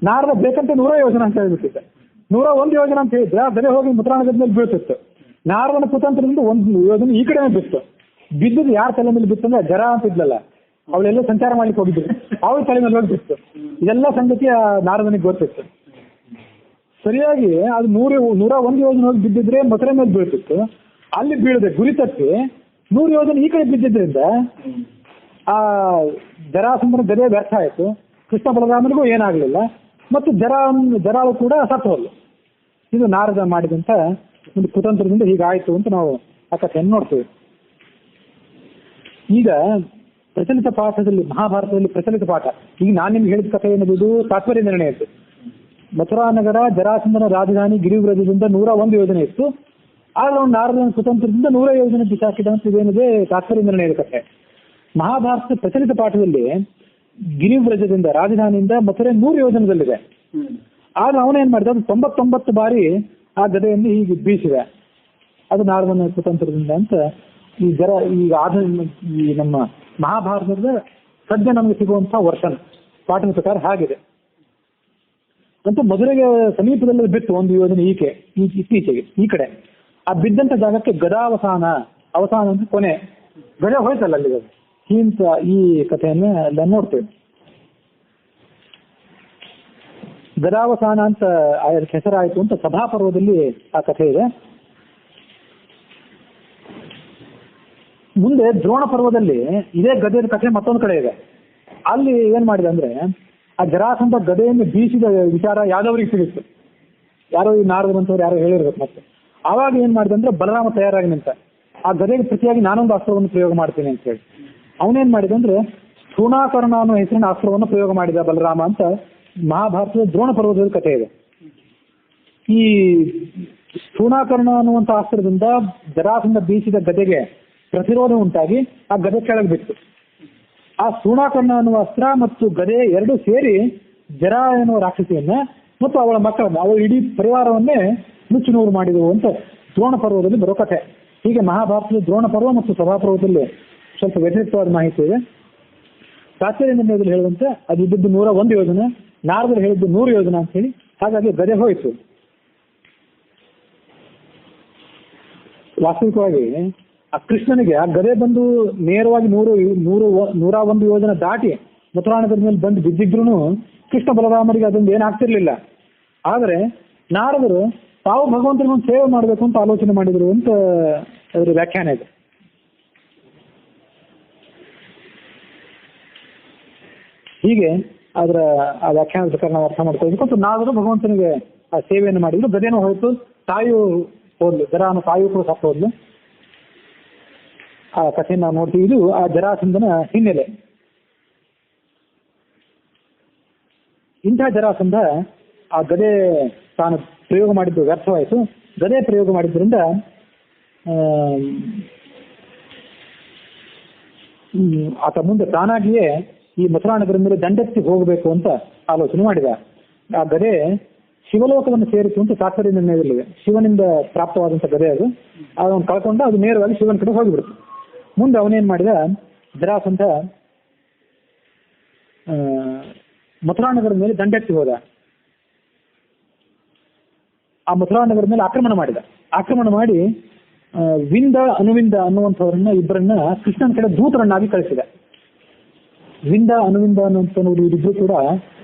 ನಾರದ ಬೇಕಂತ 100 ಯೋಜನೆ ಅಂತ ಹೇಳ್ಬಿಟ್ಟಿದ್ದೆ. 101 ಯೋಜನೆ ಅಂತ ಹೇಳಿದ್ರೆ ಬೆಲೆ ಹೋಗಿ ಮಥುರಾ ನಗರದಲ್ಲಿ ಬೀಳ್ತಿತ್ತು. ನಾರದನ ಕುತಂತ್ರದಿಂದ 1 ಯೋಜನೆ ಈ ಕಡೆ ಬಿತ್ತು. ಬಿದ್ದದ್ದು ಯಾರ ತಲೆ ಮೇಲೆ ಬಿತ್ತು ಅಂದ್ರೆ ಜರ ಅಂತ ಇದ್ಲಲ್ಲ, ಅವಳೆಲ್ಲ ಸಂಚಾರ ಮಾಡ್ಲಿಕ್ಕೆ ಹೋಗಿದ್ರು, ಅವಳ ತಲೆ ಮೇಲೆ ಹೋಗಿ ಬಿತ್ತು. ಇದೆಲ್ಲ ಸಂಗತಿ ಆ ನಾರದನಿಗೆ ಗೊತ್ತಿತ್ತು. ಸರಿಯಾಗಿ ಅದು 101 ಯೋಜನೆ ಹೋಗಿ ಬಿದ್ದಿದ್ರೆ ಮಥುರೆ ಮೇಲೆ ಬೀಳ್ತಿತ್ತು. ಅಲ್ಲಿ ಬೀಳದೆ ಗುರಿ ತಪ್ಪಿ 100 ಯೋಜನೆ ಈ ಕಡೆ ಬಿದ್ದಿದ್ರಿಂದ ಆ ಜರಾಸಂಧನ ಗದೆ ವ್ಯರ್ಥ ಆಯಿತು. ಕೃಷ್ಣ ಬಲರಾಮನಿಗೂ ಏನಾಗಲಿಲ್ಲ, ಮತ್ತು ಜರಾಳು ಕೂಡ ಸತ್ತೋಲ್ಲ. ಇದು ನಾರದ ಮಾಡಿದಂತ ಒಂದು ಕುತಂತ್ರದಿಂದ ಹೀಗಾಯಿತು ಅಂತ ನಾವು ಆ ಕಥೆಯನ್ನು ನೋಡ್ತೇವೆ. ಈಗ ಪ್ರಚಲಿತ ಪಾಠದಲ್ಲಿ, ಮಹಾಭಾರತದಲ್ಲಿ ಪ್ರಚಲಿತ ಪಾಠ, ಈಗ ನಾನು ನಿಮ್ಗೆ ಹೇಳಿದ ಕಥೆ ಏನದು ತಾತ್ಪರ್ಯ ನಿರ್ಣಯ. ಮಥುರಾ ನಗರ ಜರಾಸಂಧನ ರಾಜಧಾನಿ ಗಿರಿವ್ರಜದಿಂದ 101 ಯೋಜನೆ ಇತ್ತು. ಆಗ ಒಂದು ನಾರದನ ಕುತಂತ್ರದಿಂದ 100 ಯೋಜನೆ ಬಿಸಾಕಿದಂತ ಇದೇನಿದೆ ತಾತ್ಪರ್ಯ ನಿರ್ಣಯದ ಕಥೆ. ಮಹಾಭಾರತ ಪ್ರಚಲಿತ ಪಾಠದಲ್ಲಿ ಗಿರಿವ್ರಜದಿಂದ ರಾಜಧಾನಿಯಿಂದ ಮಥುರೆ 100 ಯೋಜನದಲ್ಲಿದೆ. ಆಗ ಅವನೇನ್ ಮಾಡಿದ, 99 ಬಾರಿ ಆ ಗದೆಯನ್ನು ಹೀಗೆ ಬೀಸಿದೆ. ಅದು ನಾರದನ ಕುತಂತ್ರದಿಂದ ಅಂತ ಈ ನಮ್ಮ ಮಹಾಭಾರತದ ಸದ್ಯ ನಮಗೆ ಸಿಗುವಂತಹ ವರ್ಷನ್ ಪಾಠದ ಪ್ರಕಾರ ಹಾಗಿದೆ. ಅಂತ ಮಧುರೆಗೆ ಸಮೀಪದಲ್ಲಿ ಬಿತ್ತು ಒಂದು ಯೋಜನೆ ಇತ್ತೀಚೆಗೆ ಈ ಕಡೆ. ಆ ಬಿದ್ದಂತ ಜಾಗಕ್ಕೆ ಗದಾವಸಾನ ಅಂತ ಕೊನೆ ಗದ ಹೋಯ್ತಲ್ಲ ಅಲ್ಲಿ ಇಂತ ಈ ಕಥೆಯನ್ನ ಎಲ್ಲ ನೋಡ್ತೇವೆ. ಗದಾವಸಾನ ಅಂತ ಅದಕ್ಕೆ ಹೆಸರಾಯಿತು ಅಂತ ಸಭಾಪರ್ವದಲ್ಲಿ ಆ ಕಥೆ ಇದೆ. ಮುಂದೆ ದ್ರೋಣ ಪರ್ವದಲ್ಲಿ ಇದೇ ಗದೆಯ ಕಥೆ ಮತ್ತೊಂದು ಕಡೆ ಇದೆ. ಅಲ್ಲಿ ಏನ್ ಮಾಡಿದೆ ಅಂದ್ರೆ ಆ ಜರಾಸಂಧ ಗದೆಯನ್ನು ಬೀಸಿದ ವಿಚಾರ ಯಾದವರಿಗೆ ಸಿಗುತ್ತೆ. ಯಾರೋ ಈ ನಾರದಂತವ್ರು ಯಾರೋ ಹೇಳಿರ್ಬೇಕು. ಮತ್ತೆ ಆವಾಗ ಏನ್ ಮಾಡಿದೆ ಅಂದ್ರೆ ಬಲರಾಮ ತಯಾರಾಗಿ ನಿಂತ ಆ ಗದೆಗೆ ಪ್ರತಿಯಾಗಿ ನಾನೊಂದು ಅಸ್ತ್ರವನ್ನು ಪ್ರಯೋಗ ಮಾಡ್ತೀನಿ ಅಂತ ಹೇಳಿ ಅವನೇನ್ ಮಾಡಿದ ಅಂದ್ರೆ ಸ್ಥೂಣಾಕರ್ಣ ಅನ್ನೋ ಹೆಸರಿನ ಅಸ್ತ್ರವನ್ನು ಪ್ರಯೋಗ ಮಾಡಿದ ಬಲರಾಮ ಅಂತ ಮಹಾಭಾರತದ ದ್ರೋಣ ಪರ್ವದಲ್ಲಿ ಕಥೆ ಇದೆ. ಈ ಸ್ಥೂಣಾಕರ್ಣ ಅನ್ನುವಂಥ ಅಸ್ತ್ರದಿಂದ ಜರಾಸಂಧ ಬೀಸಿದ ಗದೆಗೆ ಪ್ರತಿರೋಧ ಉಂಟಾಗಿ ಆ ಗದೆ ಕೆಳಗೆ ಬಿತ್ತು. ಆ ಸ್ಥೂಣಾಕರ್ಣ ಅನ್ನುವ ಅಸ್ತ್ರ ಮತ್ತು ಗದೆ ಎರಡೂ ಸೇರಿ ಜರಾ ಎನ್ನುವ ರಾಕ್ಷಸಿಯನ್ನ ಮತ್ತು ಅವಳ ಮಕ್ಕಳನ್ನ ಅವಳ ಇಡೀ ಪರಿವಾರವನ್ನೇ ನುಚ್ಚು ನೂರು ಮಾಡಿದವು ಅಂತ ದ್ರೋಣ ಪರ್ವದಲ್ಲಿ ಬರೋ ಕಥೆ. ಹೀಗೆ ಮಹಾಭಾರತದ ದ್ರೋಣ ಪರ್ವ ಮತ್ತು ಸಭಾಪರ್ವದಲ್ಲಿ ಸ್ವಲ್ಪ ವ್ಯತಿರಿಕ್ತವಾದ ಮಾಹಿತಿ ಇದೆ. ಪ್ರಾಚಾರ್ಯ ನಿರ್ಣಯದಲ್ಲಿ ಹೇಳುವಂತೆ ಅದು ಇದ್ದದ್ದು 101 ಯೋಜನೆ, ನಾರದರು ಹೇಳಿದ್ದು 100 ಯೋಜನೆ ಅಂತ ಹೇಳಿ. ಹಾಗಾಗಿ ಗದೆ ಹೋಯಿತು. ವಾಸ್ತವಿಕವಾಗಿ ಆ ಕೃಷ್ಣನಿಗೆ ಆ ಗದೆ ಬಂದು ನೇರವಾಗಿ 101 ಯೋಜನೆ ದಾಟಿ ಮಥುರಾನಗರದ ಮೇಲೆ ಬಂದು ಬಿದ್ದಿದ್ರು ಕೃಷ್ಣ ಬಲರಾಮರಿಗೆ ಅದೊಂದು ಏನಾಗ್ತಿರ್ಲಿಲ್ಲ. ಆದರೆ ನಾರದರು ತಾವು ಭಗವಂತನಿಗೊಂದು ಸೇವೆ ಮಾಡಬೇಕು ಅಂತ ಆಲೋಚನೆ ಮಾಡಿದ್ರು ಅಂತ ಅದರ ವ್ಯಾಖ್ಯಾನ ಇದೆ. ಹೀಗೆ ಅದರ ಆ ವ್ಯಾಖ್ಯಾನದ ಪ್ರಕಾರ ನಾವು ಅರ್ಥ ಮಾಡ್ಕೊಳ್ಬೇಕು ಅಂತ ನಾರದರು ಭಗವಂತನಿಗೆ ಆ ಸೇವೆಯನ್ನು ಮಾಡಿದ್ರು. ಗದೇನೂ ಹೋಯ್ತು, ತಾಯಿಯು ಹೋದ್ಲು, ಜರಾನು ತಾಯಿಯು ಕೂಡ ಸತ್ತು ಹೋದ್ಲು. ಆ ಕಥೆಯನ್ನು ನಾವು ನೋಡ್ತೀವಿ. ಇದು ಆ ಜರಾಸಂಧನ ಹಿನ್ನೆಲೆ. ಇಂಥ ಜರಾಸಂಧ ಆ ಗದೆ ತಾನು ಪ್ರಯೋಗ ಮಾಡಿದ್ದು ವ್ಯರ್ಥವಾಯಿತು. ಗದೆ ಪ್ರಯೋಗ ಮಾಡಿದ್ರಿಂದ ಆತ ಮುಂದೆ ತಾನಾಗಿಯೇ ಈ ಮಥುರಾನಗರ ಮೇಲೆ ದಂಡೆತ್ತಿ ಹೋಗಬೇಕು ಅಂತ ಆಲೋಚನೆ ಮಾಡಿದ. ಆ ಗದೆ ಶಿವಲೋಕವನ್ನು ಸೇರಿತು ಅಂತ ತಾತ್ಪರ್ಯ ನಿರ್ಣಯದಲ್ಲಿದೆ. ಶಿವನಿಂದ ಪ್ರಾಪ್ತವಾದಂಥ ಗದೆ ಅದು. ಅದನ್ನು ಕಳ್ಕೊಂಡು ಅದು ನೇರವಾಗಿ ಶಿವನ ಕಡೆ ಹೋಗಿಬಿಡ್ತು. ಮುಂದೆ ಅವನೇನ್ ಮಾಡಿದ, ಜರಾಸಂಧ ಮಥುರಾನಗರದ ಮೇಲೆ ದಂಡೆತ್ತಿ ಹೋದ. ಆ ಮಥುರಾನಗರದ ಮೇಲೆ ಆಕ್ರಮಣ ಮಾಡಿದ. ಆಕ್ರಮಣ ಮಾಡಿ ವಿಂದ ಅನುವಿಂದ ಅನ್ನುವಂಥವ್ರನ್ನ ಇಬ್ಬರನ್ನ ಕೃಷ್ಣನ ಕಡೆ ದೂತರನ್ನಾಗಿ ಕಳಿಸಿದ. ವಿಂದ ಅನುವಿಂದ ಅನ್ನುವಂಥವ್ರು ಇವರಿಬ್ಬರು ಕೂಡ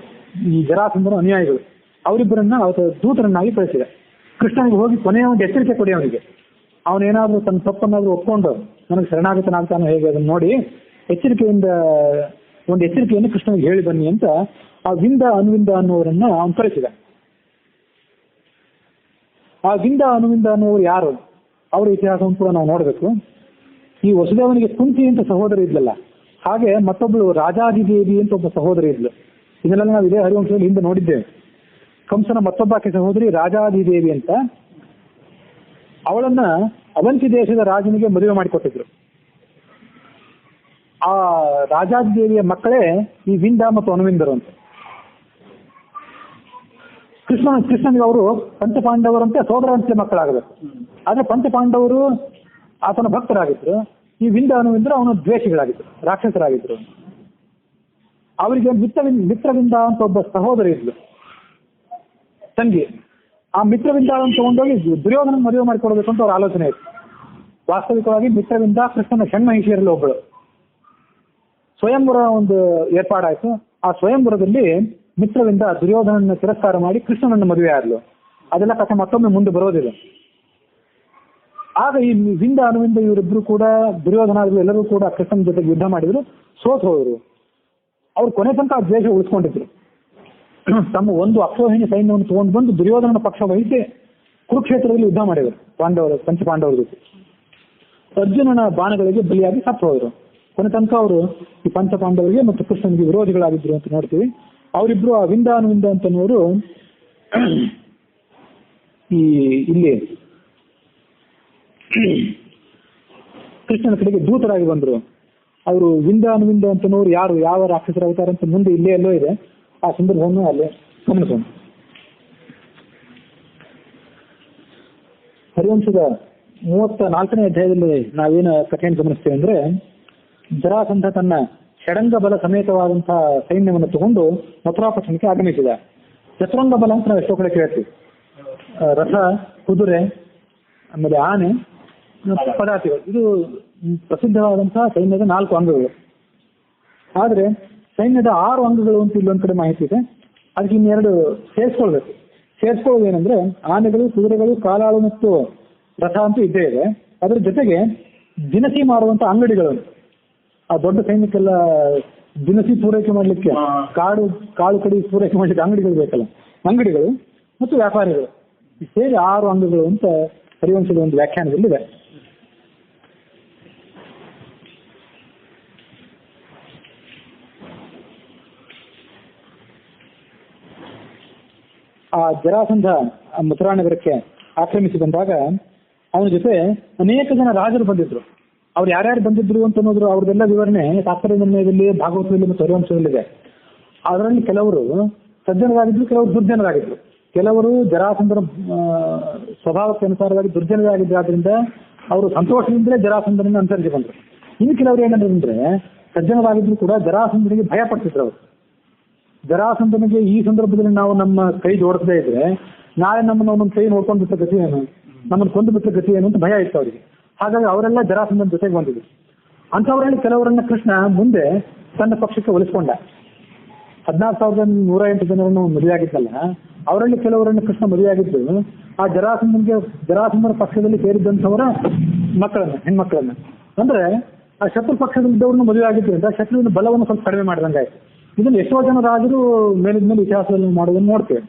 ಈ ಜರಾಸಂಧನ ಅನುಯಾಯಿಗಳು. ಅವರಿಬ್ಬರನ್ನ ದೂತರನ್ನಾಗಿ ಕಳಿಸಿದ. ಕೃಷ್ಣನಿಗೆ ಹೋಗಿ ಕೊನೆಯ ಒಂದು ಎಚ್ಚರಿಕೆ ಕೊಡಿ ಅವನಿಗೆ. ಅವನೇನಾದ್ರೂ ತನ್ನ ತಪ್ಪನ್ನಾದ್ರೂ ಒಪ್ಕೊಂಡು ನನಗೆ ಶರಣಾಗತನಾಗ್ತಾನೋ ಹೇಗೆ ಅದನ್ನು ನೋಡಿ ಒಂದು ಎಚ್ಚರಿಕೆಯನ್ನು ಕೃಷ್ಣನಿಗೆ ಹೇಳಿ ಬನ್ನಿ ಅಂತ ಆ ವಿಂದ ಅನುವಿಂದ ಅನ್ನುವರನ್ನ ಅವನು ಕಳಿಸಿದ. ಆ ವಿಂದ ಅನುವಿಂದ ಅನ್ನುವರು ಯಾರು, ಅವರ ಇತಿಹಾಸವನ್ನು ಕೂಡ ನಾವು ನೋಡಬೇಕು. ಈ ವಸುದೇವನಿಗೆ ಕುಂತಿ ಅಂತ ಸಹೋದರಿ ಇದ್ಲಲ್ಲ, ಹಾಗೆ ಮತ್ತೊಬ್ಬಳು ರಾಜಾದಿದೇವಿ ಅಂತ ಒಬ್ಬ ಸಹೋದರಿ ಇದ್ಲು. ಇದನ್ನೆಲ್ಲ ನಾವು ಇದೇ ಹರಿವಂಶದಲ್ಲಿ ಹಿಂದೆ ನೋಡಿದ್ದೇವೆ. ಕಂಸನ ಮತ್ತೊಬ್ಬಾಕೆ ಸಹೋದರಿ ರಾಜಾದಿದೇವಿ ಅಂತ. ಅವಳನ್ನ ಅವಂತಿ ದೇಶದ ರಾಜನಿಗೆ ಮದುವೆ ಮಾಡಿಕೊಟ್ಟಿದ್ರು. ಆ ರಾಜಾದಿದೇವಿಯ ಮಕ್ಕಳೇ ಈ ವಿಂದ ಮತ್ತು ಅನುವಿಂದರು ಅಂತ. ಕೃಷ್ಣನಿಗೆ ಅವರು ಪಂಚಪಾಂಡವರಂತೆ ಸೋದರಂತೆ ಮಕ್ಕಳಾಗಬೇಕು. ಆದ್ರೆ ಪಂಚಪಾಂಡವರು ಆತನ ಭಕ್ತರಾಗಿದ್ರು. ಈ ವಿಂದ ಅನುವಿಂದರು ಅವನ ದ್ವೇಷಿಗಳಾಗಿದ್ರು, ರಾಕ್ಷಸರಾಗಿದ್ರು. ಅವರಿಗೆ ಮಿತ್ರವಿಂದ ಅಂತ ಒಬ್ಬ ಸಹೋದರಿ ಇದ್ಲು, ತಂಗಿ. ಆ ಮಿತ್ರವಿಂದಾಳನ್ನು ತಗೊಂಡೋಗಿ ದುರ್ಯೋಧನ ಮದುವೆ ಮಾಡಿಕೊಡ್ಬೇಕು ಅಂತ ಅವ್ರ ಆಲೋಚನೆ ಇತ್ತು. ವಾಸ್ತವಿಕವಾಗಿ ಮಿತ್ರವಿಂದ ಕೃಷ್ಣನ ಷಣ್ಮಹಿಷಿಯರಲ್ಲಿ ಒಬ್ಬಳು. ಸ್ವಯಂವರ ಒಂದು ಏರ್ಪಾಡಾಯ್ತು. ಆ ಸ್ವಯಂವರದಲ್ಲಿ ಮಿತ್ರವಿಂದ ದುರ್ಯೋಧನನ್ನು ತಿರಸ್ಕಾರ ಮಾಡಿ ಕೃಷ್ಣನನ್ನು ಮದುವೆ ಆದ್ಲು. ಅದೆಲ್ಲ ಕಥೆ ಮತ್ತೊಮ್ಮೆ ಮುಂದೆ ಬರೋದಿಲ್ಲ. ಆಗ ಈ ವಿಂದ ಅನುವಿಂದ ಇವರಿಬ್ರು ಕೂಡ ದುರ್ಯೋಧನಾದಿಗಳು ಎಲ್ಲರೂ ಕೂಡ ಕೃಷ್ಣನ ಜೊತೆಗೆ ಯುದ್ಧ ಮಾಡಿದ್ರು, ಸೋತ್ ಹೋದರು. ಅವ್ರು ಕೊನೆ ತನಕ ಆ ದ್ವೇಷ ಉಳಿಸ್ಕೊಂಡಿದ್ರು. ತಮ್ಮ ಒಂದು ಅಕ್ಷೋಹಿಣಿ ಸೈನ್ಯವನ್ನು ತಗೊಂಡು ಬಂದು ದುರ್ಯೋಧನನ ಪಕ್ಷ ವಹಿಸಿ ಕುರುಕ್ಷೇತ್ರದಲ್ಲಿ ಯುದ್ಧ ಮಾಡಿದರು ಪಂಚಪಾಂಡವರ ಜೊತೆ. ಅರ್ಜುನನ ಬಾಣಗಳಿಗೆ ಬಲಿಯಾಗಿ ಸತ್ತು ಹೋದರು. ಕೊನೆ ತನಕ ಅವರು ಈ ಪಂಚಪಾಂಡವರಿಗೆ ಮತ್ತು ಕೃಷ್ಣನಿಗೆ ವಿರೋಧಿಗಳಾಗಿದ್ರು ಅಂತ ನೋಡ್ತೀವಿ. ಅವರಿಬ್ರು ಆ ವಿಂದ ಅನುವಿಂದ ಅಂತನವರು ಇಲ್ಲಿ ಕೃಷ್ಣನ ಕಡೆಗೆ ದೂತರಾಗಿ ಬಂದರು. ಅವರು ವಿಂದ ಅನುವಿಂದ ಅಂತನವರು ಯಾರು, ಯಾವ ರಾಕ್ಷಸರಾಗ್ತಾರೆ ಅಂತ ಮುಂದೆ ಇಲ್ಲೇ ಎಲ್ಲೋ ಇದೆ. ಆ ಸಂದರ್ಭವನ್ನು ಅಲ್ಲೇ ಗಮನಿಸೋಣ. ಹರಿವಂಶದ 34ನೇ ಅಧ್ಯಾಯದಲ್ಲಿ ನಾವೇನು ಕಥೆಯನ್ನು ಗಮನಿಸ್ತೇವೆ ಅಂದ್ರೆ, ಜರಾಸಂಧ ತನ್ನ ಷಡಂಗ ಬಲ ಸಮೇತವಾದಂತಹ ಸೈನ್ಯವನ್ನು ತಗೊಂಡು ಮಥುರಾ ಪಟ್ಟಣಕ್ಕೆ ಆಗಮಿಸಿದ. ಚತುರಂಗ ಬಲ ಅಂತ ನಾವು ಎಷ್ಟೋ ಕಡೆ ಕೇಳ್ತೀವಿ. ರಥ, ಕುದುರೆ, ಆಮೇಲೆ ಆನೆ, ಪದಾತಿಗಳು, ಇದು ಪ್ರಸಿದ್ಧವಾದಂತಹ ಸೈನ್ಯದ 4 ಅಂಗಗಳು. ಆದ್ರೆ ಸೈನ್ಯದ 6 ಅಂಗಗಳು ಅಂತ ಇಲ್ಲೊಂದ್ ಕಡೆ ಮಾಹಿತಿ ಇದೆ. ಅದಕ್ಕೆ ಇನ್ನೆರಡು ಸೇರಿಸ್ಕೊಳ್ಬೇಕು. ಸೇರಿಸ್ಕೊಳ್ಳೋದು ಏನಂದ್ರೆ, ಆನೆಗಳು, ಕುದುರೆಗಳು, ಕಾಲಾಳು ಮತ್ತು ರಥ ಅಂತೂ ಇದ್ದೇ ಇದೆ. ಅದ್ರ ಜೊತೆಗೆ ದಿನಸಿ ಮಾರುವಂತ ಅಂಗಡಿಗಳು, ಆ ದೊಡ್ಡ ಸೈನ್ಯಕ್ಕೆಲ್ಲ ದಿನಸಿ ಪೂರೈಕೆ ಮಾಡ್ಲಿಕ್ಕೆ, ಕಾಳು ಕಡಿ ಪೂರೈಕೆ ಮಾಡ್ಲಿಕ್ಕೆ ಅಂಗಡಿಗಳು ಬೇಕಲ್ಲ, ಅಂಗಡಿಗಳು ಮತ್ತು ವ್ಯಾಪಾರಿಗಳು ಸೇರಿ 6 ಅಂಗಗಳು ಅಂತ ಹರಿವಂಶದ ಒಂದು ವ್ಯಾಖ್ಯಾನದಲ್ಲಿದೆ. ಆ ಜರಾಸಂಧ ಮಥುರಾ ನಗರಕ್ಕೆ ಆಕ್ರಮಿಸಿ ಬಂದಾಗ ಅವನ ಜೊತೆ ಅನೇಕ ಜನ ರಾಜರು ಬಂದಿದ್ರು. ಅವ್ರು ಯಾರ್ಯಾರು ಬಂದಿದ್ರು ಅಂತ ಅನ್ನೋದ್ರು ಅವ್ರದ್ದೆಲ್ಲ ವಿವರಣೆ ತಾತ್ಪರ್ಯ ನಿರ್ಣಯದಲ್ಲಿ, ಭಾಗವತದಲ್ಲಿ ಮತ್ತು ಹರಿವಂಶದಲ್ಲಿದೆ. ಅದರಲ್ಲಿ ಕೆಲವರು ಸಜ್ಜನರಾಗಿದ್ರು, ಕೆಲವರು ದುರ್ಜನರಾಗಿದ್ರು. ಕೆಲವರು ಜರಾಸಂಧನ ಸ್ವಭಾವಕ್ಕೆ ಅನುಸಾರವಾಗಿ ದುರ್ಜನರಾಗಿದ್ದಾದ್ರಿಂದ ಅವರು ಸಂತೋಷದಿಂದಲೇ ಜರಾಸಂಧನನ್ನು ಅನುಸರಿಸಿ ಬಂದರು. ಇನ್ನು ಕೆಲವರು ಏನಂದ್ರೆ, ಸಜ್ಜನರಾಗಿದ್ರು ಕೂಡ ಜರಾಸಂಧನಿಗೆ ಭಯ ಪಡ್ತಿದ್ರು. ಅವರು ಜರಾಸಂಧನಿಗೆ ಈ ಸಂದರ್ಭದಲ್ಲಿ ನಾವು ನಮ್ಮ ಕೈ ಜೋಡಿಸದೇ ಇದ್ರೆ ನಾಳೆ ನಮ್ಮನ್ನು ಒಂದೊಂದು ಕೈ ನೋಡ್ಕೊಂಡು ಬಿಟ್ಟ ಗತಿ ಏನು, ನಮ್ಮನ್ನು ಕೊಂದು ಬಿಟ್ಟ ಗತಿ ಏನು ಅಂತ ಭಯ ಇತ್ತು ಅವರಿಗೆ. ಹಾಗಾಗಿ ಅವರೆಲ್ಲ ಜರಾಸಂಧನ ಜೊತೆಗೆ ಬಂದಿದ್ರು. ಅಂಥವರಲ್ಲಿ ಕೆಲವರನ್ನ ಕೃಷ್ಣ ಮುಂದೆ ತನ್ನ ಪಕ್ಷಕ್ಕೆ ಒಲಿಸ್ಕೊಂಡ. 16,108 ಜನರನ್ನು ಮದುವೆಯಾಗಿದ್ದಲ್ಲ, ಅವರಲ್ಲಿ ಕೆಲವರನ್ನು ಕೃಷ್ಣ ಮದುವೆಯಾಗಿದ್ದು ಆ ಜರಾಸಂಧನ ಪಕ್ಷದಲ್ಲಿ ಸೇರಿದ್ದಂಥವರ ಮಕ್ಕಳನ್ನ, ಹೆಣ್ಮಕ್ಳನ್ನ. ಅಂದ್ರೆ ಆ ಶತ್ರು ಪಕ್ಷದಲ್ಲಿದ್ದವ್ರನ್ನ ಮದುವೆ ಆಗಿದ್ದರಿಂದ ಶತ್ರುವಿನ ಬಲವನ್ನು ಸ್ವಲ್ಪ ಕಡಿಮೆ ಮಾಡಿದಂಗಾಯ್ತು. ಇದನ್ನು ಎಷ್ಟೋ ಜನ ರಾಜರು ಮೇಲಿದ್ಮೇಲೆ ಇತಿಹಾಸದಲ್ಲಿ ಮಾಡೋದನ್ನು ನೋಡ್ತೇವೆ.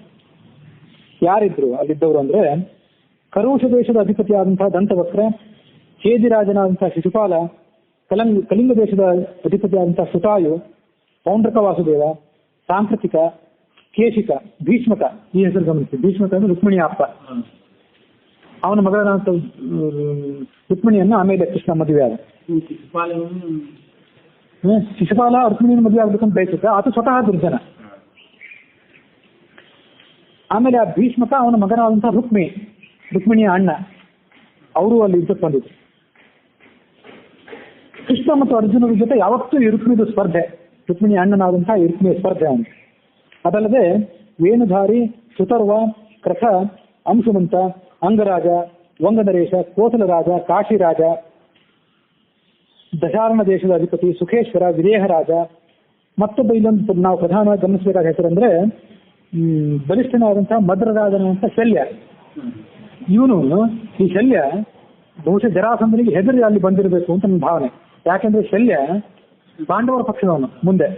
ಯಾರಿದ್ರು ಅಲ್ಲಿದ್ದವರು ಅಂದ್ರೆ, ಕರುಷ ದೇಶದ ಅಧಿಪತಿಯಾದಂತಹ ದಂತವಕ್ರ, ಚೇದಿರಾಜನಾದಂತಹ ಶಿಶುಪಾಲ, ಕಲಿಂಗ ದೇಶದ ಅಧಿಪತಿಯಾದಂತಹ ಸುತಾಯು, ಪೌಂಡ್ರಕ ವಾಸುದೇವ, ಸಾಂಪ್ರತಿಕ, ಕೇಶಿಕ, ಭೀಷ್ಮಕ. ಈ ಹೆಸರು ಗಮನಿಸಿ. ಭೀಷ್ಮಕ ಅಂದ್ರೆ ರುಕ್ಮಿಣಿಯ ಅಪ್ಪ. ಅವನ ಮಗಳಾದಂತ ರುಕ್ಮಿಣಿಯನ್ನು ಆಮೇಲೆ ಕೃಷ್ಣ ಮದುವೆ ಆದ. ಶಿಶುಪಾಲ ರುಕ್ಮಿಣಿಯನ್ನು ಮದುವೆ ಆಗ್ಬೇಕಂತ ಬಯಸುತ್ತ, ಆತ ಸ್ವತಃ ದುರ್ಜನ. ಆಮೇಲೆ ಆ ಭೀಷ್ಮಕ ಅವನ ಮಗನಾದಂತಹ ರುಕ್ಮಿಣಿಯ ಅಣ್ಣ, ಅವರು ಅಲ್ಲಿ ಯುದ್ಧಕ್ಕೆ ಬಂದಿದ್ರು. ಕೃಷ್ಣ ಮತ್ತು ಅರ್ಜುನರ ಜೊತೆ ಯಾವತ್ತೂ ಈ ರುಕ್ಮಿಣಿಯ ಸ್ಪರ್ಧೆ, ರುಕ್ಮಿಣಿಯ ಅಣ್ಣನಾದಂತಹ ರುಕ್ಮಿಣಿಯ ಸ್ಪರ್ಧೆ ಅವನು. ಅದಲ್ಲದೆ ವೇಣುಧಾರಿ, ಸುತರ್ವ, ಕೃಥ, ಅಂಶುಮಂತ, ಅಂಗರಾಜ, ವಂಗನರೇಶ, ಕೋಸಲ ರಾಜ, ಕಾಶಿರಾಜ, ದಶಾರಣ ದೇಶದ ಅಧಿಪತಿ, ಸುಖೇಶ್ವರ, ವಿದೇಹ ರಾಜ, ಮತ್ತೊಬ್ಬ ಇಲ್ಲೊಂದು ನಾವು ಪ್ರಧಾನವಾಗಿ ಗಮನಿಸಬೇಕಾದ ಹೆಸರಂದ್ರೆ ಬಲಿಷ್ಠನಾದಂತಹ ಮದ್ರರಾಜನಂತ ಶಲ್ಯ. ಇವನು, ಈ ಶಲ್ಯ ಬಹುಶಃ ಜರಾಸಂಧನಿಗೆ ಹೆದರಿ ಅಲ್ಲಿ ಬಂದಿರಬೇಕು ಅಂತ ನನ್ನ ಭಾವನೆ. ಯಾಕೆಂದ್ರೆ ಶಲ್ಯ ಪಾಂಡವರ ಪಕ್ಷದವನು, ಮುಂದೆ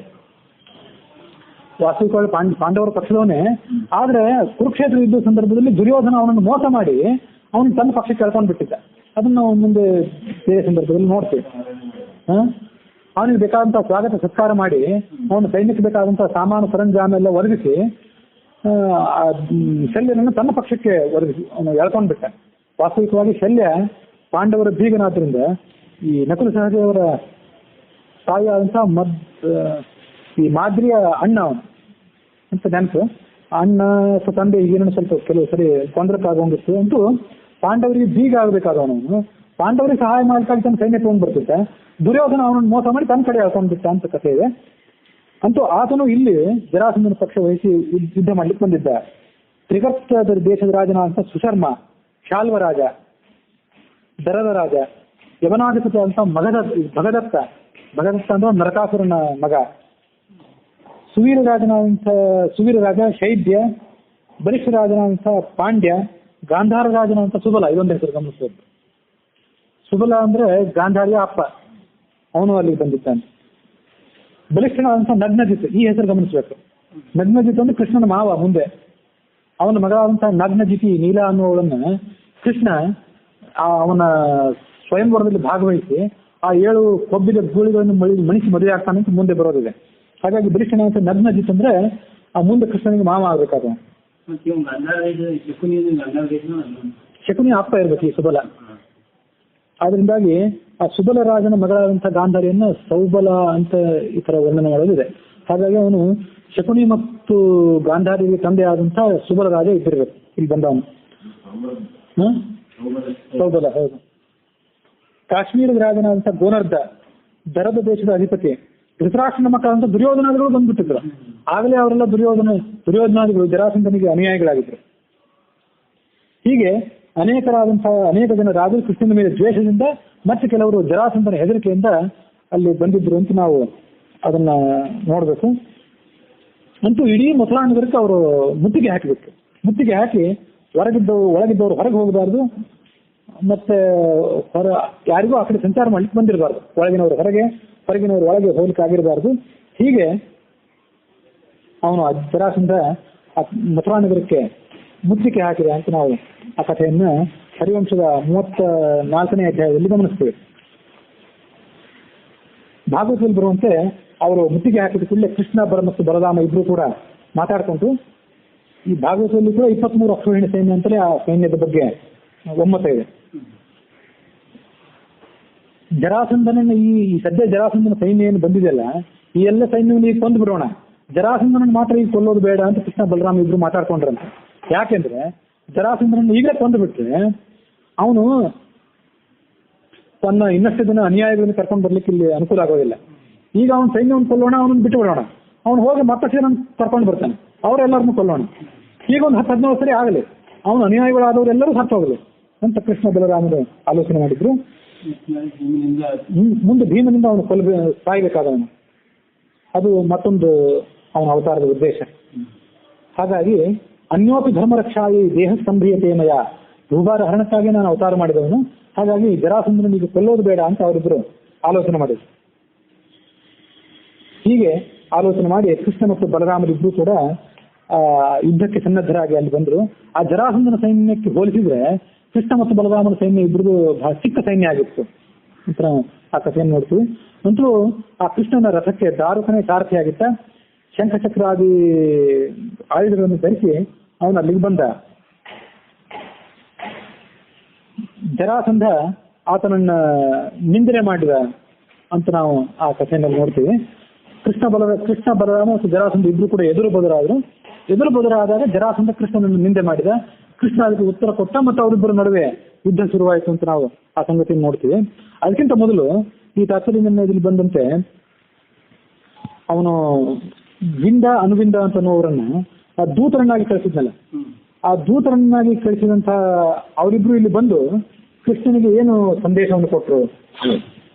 ವಾಸ್ತವಿಕವಾಗಿ ಪಾಂಡವರ ಪಕ್ಷದವನೇ. ಆದ್ರೆ ಕುರುಕ್ಷೇತ್ರ ಯುದ್ಧ ಸಂದರ್ಭದಲ್ಲಿ ದುರ್ಯೋಧನ ಅವನನ್ನು ಮೋಸ ಮಾಡಿ ಅವನು ತನ್ನ ಪಕ್ಷಕ್ಕೆ ಕಳ್ಕೊಂಡು ಬಿಟ್ಟಿದ್ದ. ಅದನ್ನು ನಾವು ಮುಂದೆ ಬೇರೆ ಸಂದರ್ಭದಲ್ಲಿ ನೋಡ್ತೇವೆ. ಅವನಿಗೆ ಬೇಕಾದಂತಹ ಸ್ವಾಗತ ಸತ್ಕಾರ ಮಾಡಿ ಅವನು ಸೈನ್ಯಕ್ಕೆ ಬೇಕಾದಂತಹ ಸಾಮಾನು ಸರಂಜಾಮ ಎಲ್ಲ ಒದಗಿಸಿ ಶಲ್ಯನನ್ನು ತನ್ನ ಪಕ್ಷಕ್ಕೆ ಒದಗಿಸಿ ಅವನು ಎಳ್ಕೊಂಡು ಬಿಟ್ಟ. ವಾಸ್ತವಿಕವಾಗಿ ಶಲ್ಯ ಪಾಂಡವರ ಬೀಗನಾದ್ರಿಂದ ಈ ನಕುಲ ಸಹದೇವರ ತಾಯಿಯಾದಂತಹ ಈ ಮಾದ್ರಿಯ ಅಣ್ಣ ಅವನು ಅಂತ ನೆನಪು. ಅಣ್ಣ ತಂದೆ ಹೀಗೇನೋ ಸ್ವಲ್ಪ ಕೆಲವು ಸರಿ ತೊಂದರೆಕ್ಕಾಗೋಂಗಿತ್ತು. ಅಂತೂ ಪಾಂಡವರಿಗೆ ಬೀಗ ಆಗಬೇಕಾದವನು ಪಾಂಡವರಿಗೆ ಸಹಾಯ ಮಾಡ್ಕೊಂಡು ತನ್ನ ಸೈನ್ಯ ತಗೊಂಡ್ ಬರ್ತಿದ್ದ. ದುರ್ಯೋಧನ ಅವನನ್ನು ಮೋಸ ಮಾಡಿ ತನ್ನ ಕಡೆ ಎಳ್ಕೊಂಡ್ಬಿಟ್ಟ ಅಂತ ಕಥೆ ಇದೆ. ಅಂತೂ ಆತನು ಇಲ್ಲಿ ಜರಾಸಂಧನ ಪಕ್ಷ ವಹಿಸಿ ಯುದ್ಧ ಮಾಡ್ಲಿಕ್ಕೆ ಬಂದಿದ್ದ. ತ್ರಿಗರ್ತ ದೇಶದ ರಾಜನಾದಂತ ಸುಶರ್ಮ, ಶಾಲ್ವರಾಜ, ದರದ ರಾಜ, ಯವನಾಧಿಪತಿ ಅಂತ ಭಗದತ್ತ ಅಂದ್ರೆ ನರಕಾಸುರನ ಮಗ, ಸುವೀರರಾಜ ಶೈಬ್ಯ, ಬಲಿಷ್ಠರಾಜನಾದಂಥ ಪಾಂಡ್ಯ, ಗಾಂಧಾರ ರಾಜನಾದಂಥ ಸುಬಲ. ಇದೊಂದು ಹೆಸರು ಗಮನಿಸಬೇಕು. ಸುಬಲ ಅಂದ್ರೆ ಗಾಂಧಾರಿಯ ಅಪ್ಪ, ಅವನು ಅಲ್ಲಿ ಬಂದಿದ್ದಾನೆ. ಬಲಿಷ್ಠನಾದಂಥ ನಗ್ನಜಿತ್, ಈ ಹೆಸರು ಗಮನಿಸಬೇಕು. ನಗ್ನಜಿತ್ ಅಂದ್ರೆ ಕೃಷ್ಣನ ಮಾವ ಮುಂದೆ. ಅವನ ಮಗಳಾದಂತಹ ನಗ್ನಜಿತಿ ನೀಲಾ ಅನ್ನುವಳನ್ನ ಕೃಷ್ಣ ಅವನ ಸ್ವಯಂವರದಲ್ಲಿ ಭಾಗವಹಿಸಿ ಆ 7 ಕೊಬ್ಬಿದ ಗೂಳಿಗಳನ್ನು ಮಣಿಸಿ ಮದುವೆ ಆಗ್ತಾನೆ ಅಂತ ಮುಂದೆ ಬರೋದಿದೆ. ಹಾಗಾಗಿ ಬಲಿಷ್ಠನಾದಂಥ ನಗ್ನಜಿತ್ ಅಂದ್ರೆ ಆ ಮುಂದೆ ಕೃಷ್ಣನಿಗೆ ಮಾವ ಆಗ್ಬೇಕಾದ. ಶಕುನಿಯ ಅಪ್ಪ ಇರ್ಬೇಕು ಈ ಸುಬಲ. ಆದ್ರಿಂದಾಗಿ ಆ ಸುಬಲ ರಾಜನ ಮಗಳಾದಂತಹ ಗಾಂಧಾರಿಯನ್ನು ಸೌಬಲ ಅಂತ ಈ ತರ ವರ್ಣನೆ ಮಾಡೋದಿದೆ. ಹಾಗಾಗಿ ಅವನು ಶಕುನಿ ಮತ್ತು ಗಾಂಧಾರಿಗೆ ತಂದೆ ಆದಂತಹ ಸುಬಲ ರಾಜ ಇದ್ದಿರ್ಬೇಕು ಇಲ್ಲಿ ಬಂದವನು. ಹೌದಲ್ಲ, ಹೌದು. ಕಾಶ್ಮೀರದ ರಾಜನಾದಂಥ ಗೋನರ್ಧ, ದರದ ದೇಶದ ಅಧಿಪತಿ, ಧೃತರಾಷ್ಟ್ರನ ಮಕ್ಕಳಂತ ದುರ್ಯೋಧನಾದಿಗಳು ಬಂದ್ಬಿಟ್ಟಿದ್ರು. ಆಗಲೇ ಅವರೆಲ್ಲ ದುರ್ಯೋಧನಾದಿಗಳು ಜರಾಸಂಧನಿಗೆ ಅನುಯಾಯಿಗಳಾಗಿದ್ರು. ಹೀಗೆ ಅನೇಕ ಜನ ರಾಜರು ಕೃಷ್ಣನ ಮೇಲೆ ದ್ವೇಷದಿಂದ, ಮತ್ತೆ ಕೆಲವರು ಜರಾಸಂಧನ ಹೆದರಿಕೆಯಿಂದ ಅಲ್ಲಿ ಬಂದಿದ್ರು ಅಂತ ನಾವು ಅದನ್ನ ನೋಡ್ಬೇಕು. ಅಂತೂ ಇಡೀ ಮಥುರಾ ನಗರಕ್ಕೆ ಅವರು ಮುತ್ತಿಗೆ ಹಾಕಿಬಿಟ್ರು. ಮುತ್ತಿಗೆ ಹಾಕಿ ಒಳಗಿದ್ದವರು ಹೊರಗೆ ಹೋಗಬಾರ್ದು, ಮತ್ತೆ ಯಾರಿಗೂ ಆ ಕಡೆ ಸಂಚಾರ ಮಾಡ್ಲಿಕ್ಕೆ ಬಂದಿರಬಾರ್ದು. ಒಳಗಿನವರು ಹೊರಗೆ, ಹೊರಗಿನವರು ಒಳಗೆ ಹೋಗ್ಲಿಕ್ಕೆ ಆಗಿರಬಾರ್ದು. ಹೀಗೆ ಅವನು ಜರಾಸಂಧ ಮಥುರಾ ನಗರಕ್ಕೆ ಮುತ್ತಿಗೆ ಹಾಕಿದೆ ಅಂತ ನಾವು ಆ ಕಥೆಯನ್ನ ಹರಿವಂಶದ 34ನೇ ಅಧ್ಯಾಯದಲ್ಲಿ ಗಮನಿಸ್ತೇವೆ. ಭಾಗವತದಲ್ಲಿ ಬರುವಂತೆ ಅವರು ಮುತ್ತಿಗೆ ಹಾಕಿದ ಕೂಡಲೇ ಕೃಷ್ಣ ಮತ್ತು ಬಲರಾಮ ಇಬ್ರು ಕೂಡ ಮಾತಾಡ್ಕೊಂಡು, ಈ ಭಾಗವತದಲ್ಲಿ ಕೂಡ 23 ಅಕ್ಷೋಹಿಣಿ ಸೈನ್ಯ ಅಂತಲೇ ಆ ಸೈನ್ಯದ ಬಗ್ಗೆ ಒಮ್ಮತ ಇದೆ. ಜರಾಸಂಧನ ಈ ಸದ್ಯ ಜರಾಸಂಧನ ಸೈನ್ಯ ಏನು ಬಂದಿದೆಯಲ್ಲ, ಈ ಎಲ್ಲ ಸೈನ್ಯವನ್ನು ಈಗ ಕೊಂದು ಬಿಡೋಣ, ಜರಾಸಂಧನ ಮಾತ್ರ ಈಗ ಕೊಲ್ಲೋದು ಬೇಡ ಅಂತ ಕೃಷ್ಣ ಬಲರಾಮ ಇಬ್ರು ಮಾತಾಡ್ಕೊಂಡ್ರಂತೆ. ಯಾಕೆಂದ್ರೆ ಜರಾಸಂಧನನ್ನು ಈಗಲೇ ಕೊಂದು ಬಿಟ್ರೆ ಅವನು ತನ್ನ ಇನ್ನಷ್ಟು ಜನ ಅನುಯಾಯಿಗಳನ್ನು ಕರ್ಕೊಂಡು ಬರ್ಲಿಕ್ಕೆ ಇಲ್ಲಿ ಅನುಕೂಲ ಆಗೋದಿಲ್ಲ. ಈಗ ಅವನ ಸೈನ್ಯವನ್ನು ಕೊಲ್ಲೋಣ, ಅವನನ್ನು ಬಿಟ್ಟು ಬಿಡೋಣ, ಅವನು ಹೋಗಿ ಮತ್ತಷ್ಟು ಜನ ಕರ್ಕೊಂಡು ಬರ್ತಾನೆ, ಅವರೆಲ್ಲರನ್ನು ಕೊಲ್ಲೋಣ. ಈಗ ಒಂದು 10-15 ಸರಿ ಆಗಲಿ, ಅವನು ಅನುಯಾಯಿಗಳಾದವರೆಲ್ಲರೂ ಸತ್ತು ಹೋಗಲಿ ಅಂತ ಕೃಷ್ಣ ಬಲರಾಮರು ಆಲೋಚನೆ ಮಾಡಿದ್ರು. ಮುಂದೆ ಭೀಮನಿಂದ ಅವನು ಸಾಯ್ಬೇಕಾದವನು, ಅದು ಮತ್ತೊಂದು ಅವನ ಅವತಾರದ ಉದ್ದೇಶ. ಹಾಗಾಗಿ ಅನ್ಯೋಪಿ ಧರ್ಮರಕ್ಷಾಯಿ ದೇಹ ಸಂಭ್ರಿಯತೆಮಯ, ಭೂಭಾರ ಹರಣಕ್ಕಾಗಿ ನಾನು ಅವತಾರ ಮಾಡಿದವನು, ಹಾಗಾಗಿ ಜರಾಸಂಧನ ಈಗ ಕೊಲ್ಲೋದು ಬೇಡ ಅಂತ ಅವರಿಬ್ಬರು ಆಲೋಚನೆ ಮಾಡಿದ್ರು. ಹೀಗೆ ಆಲೋಚನೆ ಮಾಡಿ ಕೃಷ್ಣ ಮತ್ತು ಬಲರಾಮರಿಬ್ಬರು ಕೂಡ ಯುದ್ಧಕ್ಕೆ ಸನ್ನದ್ಧರಾಗಿ ಅಲ್ಲಿ ಬಂದರು. ಆ ಜರಾಸಂಧನ ಸೈನ್ಯಕ್ಕೆ ಹೋಲಿಸಿದ್ರೆ ಕೃಷ್ಣ ಮತ್ತು ಬಲರಾಮನ ಸೈನ್ಯ ಇಬ್ಬರದು ಬಹಳ ಚಿಕ್ಕ ಸೈನ್ಯ ಆಗಿತ್ತು ಅಂತ ಆ ಕಥೆಯನ್ನು ನೋಡ್ತೀವಿ. ಅಂತೂ ಆ ಕೃಷ್ಣನ ರಥಕ್ಕೆ ದಾರುಕನೇ ಸಾರಥಿಯಾಗಿತ್ತ. ಶಂಖಚಕ್ರಾದಿ ಆಯುಧಗಳನ್ನು ಧರಿಸಿ ಅವನು ಅಲ್ಲಿಗೆ ಬಂದ. ಜರಾಸಂಧ ಆತನನ್ನ ನಿಂದನೆ ಮಾಡಿದ ಅಂತ ನಾವು ಆ ಕಥೆಯಲ್ಲಿ ನೋಡ್ತೀವಿ. ಕೃಷ್ಣ ಬಲರಾಮ ಮತ್ತು ಜರಾಸಂಧ ಇಬ್ರು ಕೂಡ ಎದುರು ಬದುರಾದಾಗ ಜರಾಸಂಧ ಕೃಷ್ಣನನ್ನು ನಿಂದೆ ಮಾಡಿದ. ಕೃಷ್ಣ ಅದಕ್ಕೆ ಉತ್ತರ ಕೊಟ್ಟ ಮತ್ತು ಅವರಿಬ್ಬರ ನಡುವೆ ಯುದ್ಧ ಶುರುವಾಯಿತು ಅಂತ ನಾವು ಆ ಸಂಗತಿಯನ್ನು ನೋಡ್ತೀವಿ. ಅದಕ್ಕಿಂತ ಮೊದಲು ಈ ತಾತ್ಪರ್ಯದಲ್ಲಿ ಬಂದಂತೆ ಅವನು ವಿಂದ ಅನುವಿಂದ ಅಂತ ಅನ್ನೋರನ್ನ ದೂತರನ್ನಾಗಿ ಕಳಿಸಿದ್ನಲ್ಲ, ಆ ದೂತರನ್ನಾಗಿ ಕಳಿಸಿದಂತ ಅವರಿಬ್ರು ಇಲ್ಲಿ ಬಂದು ಕೃಷ್ಣನಿಗೆ ಏನು ಸಂದೇಶವನ್ನು ಕೊಟ್ಟರು,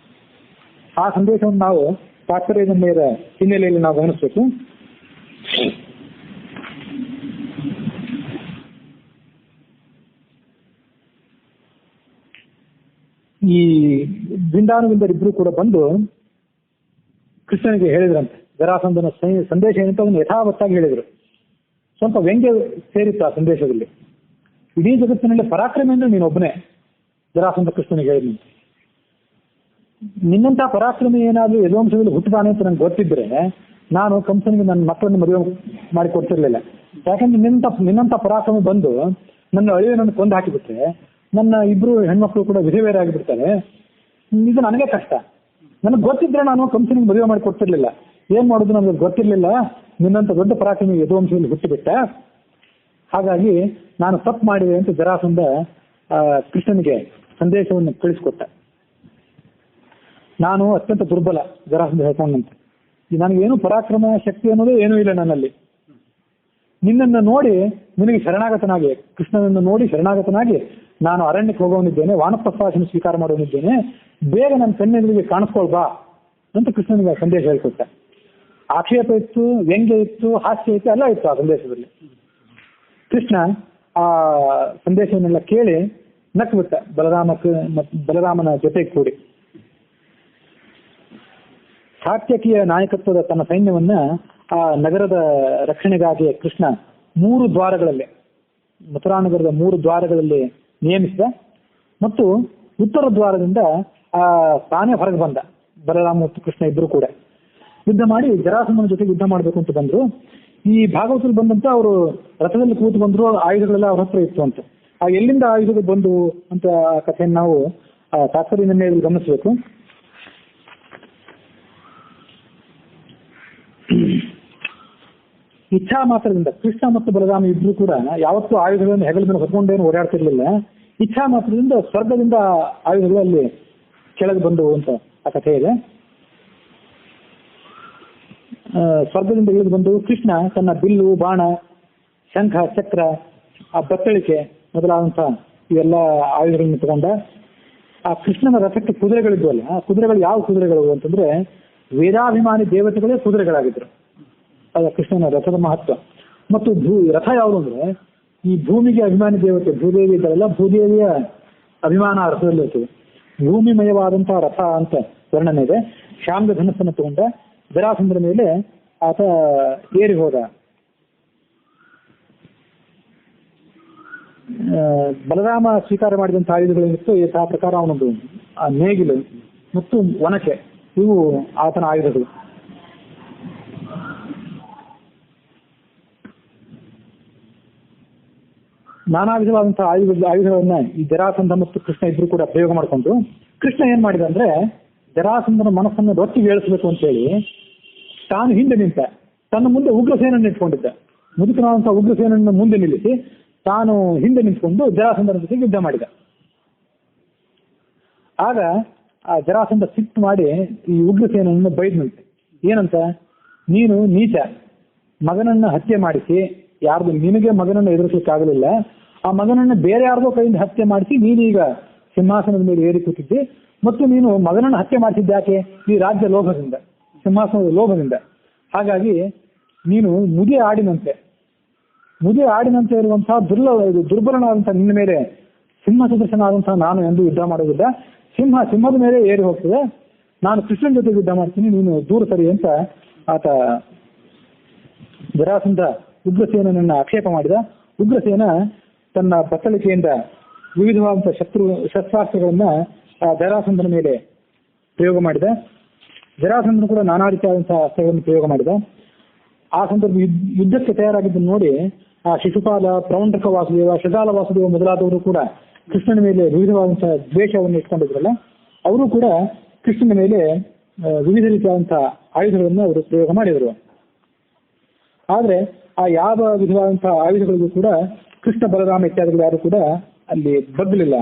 ಆ ಸಂದೇಶವನ್ನು ನಾವು ತಾತ್ಪರ್ಯದ ಮೇಲೆ ಹಿನ್ನೆಲೆಯಲ್ಲಿ ನಾವು ಗಮನಿಸಬೇಕು. ಈ ವಿಂದಾನುವಿಂದರಿಬ್ರು ಕೂಡ ಬಂದು ಕೃಷ್ಣನಿಗೆ ಹೇಳಿದ್ರಂತೆ ಜರಾಸಂಧನ ಸಂದೇಶ ಏನಂತ ಅವನು ಯಥಾವತ್ತಾಗಿ ಹೇಳಿದ್ರು. ಸ್ವಲ್ಪ ವ್ಯಂಗ್ಯ ಸೇರಿತ್ತು ಆ ಸಂದೇಶದಲ್ಲಿ. ಇಡೀ ಜಗತ್ತಿನಲ್ಲಿ ಪರಾಕ್ರಮಿ ಅಂದ್ರೆ ನೀನೊಬ್ಬನೇ, ಜರಾಸಂಧ ಕೃಷ್ಣನಿಗೆ ಹೇಳಿದ್ನು. ನಿನ್ನಂತ ಪರಾಕ್ರಮಿ ಏನಾದ್ರೂ ಯದುವಂಶದಲ್ಲಿ ಹುಟ್ಟುತ್ತಾನೆ ಅಂತ ನಂಗೆ ಗೊತ್ತಿದ್ರೆ ನಾನು ಕಂಸನಿಗೆ ನನ್ನ ಮಕ್ಕಳನ್ನು ಮದುವೆ ಮಾಡಿ ಕೊಡ್ತಿರ್ಲಿಲ್ಲ. ಯಾಕಂದ್ರೆ ನಿನ್ನಂತ ಪರಾಕ್ರಮ ಬಂದು ನನ್ನ ಅಳಿಯನನ್ನು ಕೊಂದು ಹಾಕಿಬಿಟ್ರೆ ನನ್ನ ಇಬ್ರು ಹೆಣ್ಮಕ್ಳು ಕೂಡ ವಿಧವೆಯರಾಗಿಬಿಡ್ತಾರೆ. ಇದು ನನಗೆ ಕಷ್ಟ. ನನಗೆ ಗೊತ್ತಿದ್ರೆ ನಾನು ಕಂಸನಿಗೆ ಮದುವೆ ಮಾಡಿ ಕೊಡ್ತಿರ್ಲಿಲ್ಲ. ಏನ್ ಮಾಡೋದು ನನಗೆ ಗೊತ್ತಿರ್ಲಿಲ್ಲ. ನಿನ್ನಂತ ದೊಡ್ಡ ಪರಾಕ್ರಮಿ ಯದುವಂಶದಲ್ಲಿ ಹುಟ್ಟಿಬಿಟ್ಟ, ಹಾಗಾಗಿ ನಾನು ತಪ್ಪು ಮಾಡಿದೆ ಅಂತ ಜರಾಸಂಧ ಕೃಷ್ಣನಿಗೆ ಸಂದೇಶವನ್ನು ಕಳಿಸಿಕೊಟ್ಟ. ನಾನು ಅತ್ಯಂತ ದುರ್ಬಲ, ಜರಾಸಂಧ ಹೇಳ್ಕೊಂಡಂತೆ. ನನಗೇನು ಪರಾಕ್ರಮ ಶಕ್ತಿ ಅನ್ನೋದು ಏನೂ ಇಲ್ಲ ನನ್ನಲ್ಲಿ. ನಿನ್ನನ್ನು ನೋಡಿ ನಿನಗೆ ಶರಣಾಗತನಾಗಿ, ಕೃಷ್ಣನನ್ನು ನೋಡಿ ಶರಣಾಗತನಾಗಿ ನಾನು ಅರಣ್ಯಕ್ಕೆ ಹೋಗೋನಿದ್ದೇನೆ, ವಾನಪ್ರಸ್ಥಾಶ್ರಮ ಸ್ವೀಕಾರ ಮಾಡೋನಿದ್ದೇನೆ, ಬೇಗ ನನ್ನ ಕಣ್ಣೆದುರಿಗೆ ಕಾಣಿಸ್ಕೊಳ್ಬಾ ಅಂತ ಕೃಷ್ಣನಿಗೆ ಸಂದೇಶ ಹೇಳಿಕೊಟ್ಟ. ಆಕ್ಷೇಪ ಇತ್ತು, ವ್ಯಂಗ್ಯ ಇತ್ತು, ಹಾಸ್ಯ ಇತ್ತು, ಎಲ್ಲ ಇತ್ತು ಆ ಸಂದೇಶದಲ್ಲಿ. ಕೃಷ್ಣ ಆ ಸಂದೇಶವನ್ನೆಲ್ಲ ಕೇಳಿ ನಕ್ಬಿಟ್ಟ ಬಲರಾಮನ ಜೊತೆಗೆ ಕೂಡಿ. ಸಾತ್ಯಕಿಯ ನಾಯಕತ್ವದ ತನ್ನ ಸೈನ್ಯವನ್ನ ಆ ನಗರದ ರಕ್ಷಣೆಗಾಗಿ ಕೃಷ್ಣ 3 ದ್ವಾರಗಳಲ್ಲಿ, ಮಥುರಾ ನಗರದ 3 ದ್ವಾರಗಳಲ್ಲಿ ನೇಮಿಸಿದ. ಮತ್ತು ಉತ್ತರ ದ್ವಾರದಿಂದ ತಾನೇ ಹೊರಗೆ ಬಂದ. ಬಲರಾಮ ಮತ್ತು ಕೃಷ್ಣ ಇಬ್ಬರು ಕೂಡ ಯುದ್ಧ ಮಾಡಿ ಜರಾಸಂಧನ ಜೊತೆಗೆ ಯುದ್ಧ ಮಾಡಬೇಕು ಅಂತ ಬಂದ್ರು. ಈ ಭಾಗವತದಲ್ಲಿ ಬಂದಂತ ಅವರು ರಥದಲ್ಲಿ ಕೂತು ಬಂದ್ರು, ಆಯುಧಗಳೆಲ್ಲ ಅವ್ರ ಹತ್ರ ಇತ್ತು ಅಂತ. ಎಲ್ಲಿಂದ ಆಯುಧಗಳು ಬಂದು ಅಂತ ಕಥೆಯನ್ನು ನಾವು ತಾತ್ಪರ್ಯದಲ್ಲಿ ಗಮನಿಸಬೇಕು. ಇಚ್ಛಾ ಮಾತ್ರದಿಂದ ಕೃಷ್ಣ ಮತ್ತು ಬಲರಾಮ ಇಬ್ರು ಕೂಡ ಯಾವತ್ತೂ ಆಯುಧಗಳನ್ನು ಹೆಗಲ ಮೇಲೆ ಹೊತ್ಕೊಂಡೇನು ಓಡಾಡ್ತಿರ್ಲಿಲ್ಲ. ಇಚ್ಛಾ ಮಾತ್ರದಿಂದ ಸ್ವರ್ಗದಿಂದ ಆಯುಧಗಳು ಅಲ್ಲಿ ಕೆಳಗೆ ಬಂದವು ಅಂತ ಆ ಕಥೆ ಇದೆ. ಸ್ವರ್ಗದಿಂದ ಇಳಿದು ಬಂದು ಕೃಷ್ಣ ತನ್ನ ಬಿಲ್ಲು, ಬಾಣ, ಶಂಖ, ಚಕ್ರ, ಆ ಬತ್ತಳಿಕೆ ಮೊದಲಾದಂಥ ಇವೆಲ್ಲ ಆಯುಧಗಳನ್ನು ತಗೊಂಡ. ಆ ಕೃಷ್ಣನ ರಥಕ್ಕೆ ಕುದುರೆಗಳಿದ್ವಲ್ಲ, ಆ ಕುದುರೆಗಳು ಯಾವ ಕುದುರೆಗಳು ಅಂತಂದ್ರೆ ವೇದಾಭಿಮಾನಿ ದೇವತೆಗಳೇ ಕುದುರೆಗಳಾಗಿದ್ರು. ಅದ ಕೃಷ್ಣನ ರಥದ ಮಹತ್ವ. ಮತ್ತು ರಥ ಯಾವುದು ಅಂದ್ರೆ ಈ ಭೂಮಿಗೆ ಅಭಿಮಾನಿ ದೇವತೆ ಭೂದೇವಿ ಇದ್ದಾರಲ್ಲ, ಭೂದೇವಿಯ ಅಭಿಮಾನ ರಥದಲ್ಲಿ ಇರ್ತದೆ. ಭೂಮಿಮಯವಾದಂತಹ ರಥ ಅಂತ ವರ್ಣನೆ ಇದೆ. ಶ್ಯಾಮ್ದ ಧನಸ್ಸನ್ನು ತಗೊಂಡ ಜರಾಸಂಧನ ಮೇಲೆ ಆತ ಏರಿ ಹೋದ. ಬಲರಾಮ ಸ್ವೀಕಾರ ಮಾಡಿದಂಥ ಆಯುಧಗಳೇನಿತ್ತು ಆ ಪ್ರಕಾರ ಅವನೊಂದು ನೇಗಿಲು ಮತ್ತು ಒನಕೆ, ಇವು ಆತನ ಆಯುಧಗಳು. ನಾನಾ ವಿಧವಾದಂತಹ ಆಯುಧಗಳನ್ನ ಈ ಜರಾಸಂಧ ಮತ್ತು ಕೃಷ್ಣ ಇಬ್ರು ಕೂಡ ಪ್ರಯೋಗ ಮಾಡಿಕೊಂಡು, ಕೃಷ್ಣ ಏನ್ ಮಾಡಿದ ಅಂದ್ರೆ ಜರಾಸಂಧನ ಮನಸ್ಸನ್ನು ರೊಟ್ಟಿಗೆ ಏಳಿಸಬೇಕು ಅಂತ ಹೇಳಿ ತಾನು ಹಿಂದೆ ನಿಂತ, ತನ್ನ ಮುಂದೆ ಉಗ್ರಸೇನನ್ನು ಇಟ್ಕೊಂಡಿದ್ದ. ಮುದುಕನಾದಂತಹ ಉಗ್ರಸೇನನ್ನು ಮುಂದೆ ನಿಲ್ಲಿಸಿ ತಾನು ಹಿಂದೆ ನಿಂತ್ಕೊಂಡು ಜರಾಸಂಧನ ಜೊತೆಗೆ ಯುದ್ಧ ಮಾಡಿದ. ಆಗ ಆ ಜರಾಸಂಧ ಸಿಟ್ಟು ಮಾಡಿ ಈ ಉಗ್ರಸೇನನ್ನು ಬೈದ್ನಂತೆ. ಏನಂತ, ನೀನು ನೀಚ, ಮಗನನ್ನ ಹತ್ಯೆ ಮಾಡಿಸಿ, ಯಾರ್ದು ನಿನಗೆ ಮಗನನ್ನು ಎದುರಿಸಲಿಕ್ಕಾಗಲಿಲ್ಲ, ಆ ಮಗನನ್ನು ಬೇರೆ ಯಾರ್ದೋ ಕೈಯಿಂದ ಹತ್ಯೆ ಮಾಡಿಸಿ ನೀನೀಗ ಸಿಂಹಾಸನದ ಮೇಲೆ ಏರಿ ಕೂತಿದ್ದೆ. ಮತ್ತು ನೀನು ಮಗನನ್ನು ಹತ್ಯೆ ಮಾಡಿಸಿದ್ದ ಯಾಕೆ? ಈ ರಾಜ್ಯ ಲೋಭದಿಂದ, ಸಿಂಹಾಸನದ ಲೋಭದಿಂದ. ಹಾಗಾಗಿ ನೀನು ಮುದಿ ಆಡಿನಂತೆ ಇರುವಂತಹ ದುರ್ಬಲನಾದಂತಹ ನಿನ್ನ ಮೇಲೆ ಸಿಂಹ ಸದೃಶನ ಆದಂತಹ ನಾನು ಎಂದು ಯುದ್ಧ ಮಾಡೋದಿಲ್ಲ. ಸಿಂಹದ ಮೇಲೆ ಏರಿ ಹೋಗ್ತದೆ. ನಾನು ಕೃಷ್ಣನ ಜೊತೆ ಯುದ್ಧ ಮಾಡ್ತೀನಿ, ನೀನು ದೂರ ಸರಿ ಅಂತ ಆತ ಜರಾಸಂಧ ಉಗ್ರಸೇನನ್ನ ಆಕ್ಷೇಪ ಮಾಡಿದ. ಉಗ್ರಸೇನ ತನ್ನ ಬತ್ತಳಿಕೆಯಿಂದ ವಿವಿಧವಾದಂತಹ ಶಸ್ತ್ರಾಸ್ತ್ರಗಳನ್ನ ಜರಾಸಂಧನ ಮೇಲೆ ಪ್ರಯೋಗ ಮಾಡಿದ. ಜರಾಸಂಧನ ಕೂಡ ನಾನಾ ರೀತಿಯಾದಂತಹ ಅಸ್ತ್ರಗಳನ್ನು ಪ್ರಯೋಗ ಮಾಡಿದ. ಆ ಸಂದರ್ಭ ಯುದ್ಧಕ್ಕೆ ತಯಾರಾಗಿದ್ದನ್ನು ನೋಡಿ ಆ ಶಿಶುಪಾಲ, ಪ್ರೌಂಡ್ರಕ ವಾಸುದೇವ, ಶಗಾಲ ವಾಸುದೇವ ಮೊದಲಾದವರು ಕೂಡ ಕೃಷ್ಣನ ಮೇಲೆ ವಿವಿಧವಾದಂತಹ ದ್ವೇಷವನ್ನು ಇಟ್ಕೊಂಡಿದ್ರಲ್ಲ, ಅವರು ಕೂಡ ಕೃಷ್ಣನ ಮೇಲೆ ವಿವಿಧ ರೀತಿಯಾದಂತಹ ಆಯುಧಗಳನ್ನು ಅವರು ಪ್ರಯೋಗ ಮಾಡಿದರು. ಆದ್ರೆ ಆ ಯಾವ ವಿಧವಾದಂತಹ ಆಯುಧಗಳಿಗೂ ಕೂಡ ಕೃಷ್ಣ, ಬಲರಾಮ ಇತ್ಯಾದಿಗಳು ಯಾರು ಕೂಡ ಅಲ್ಲಿ ಬಗ್ಗಲಿಲ್ಲ.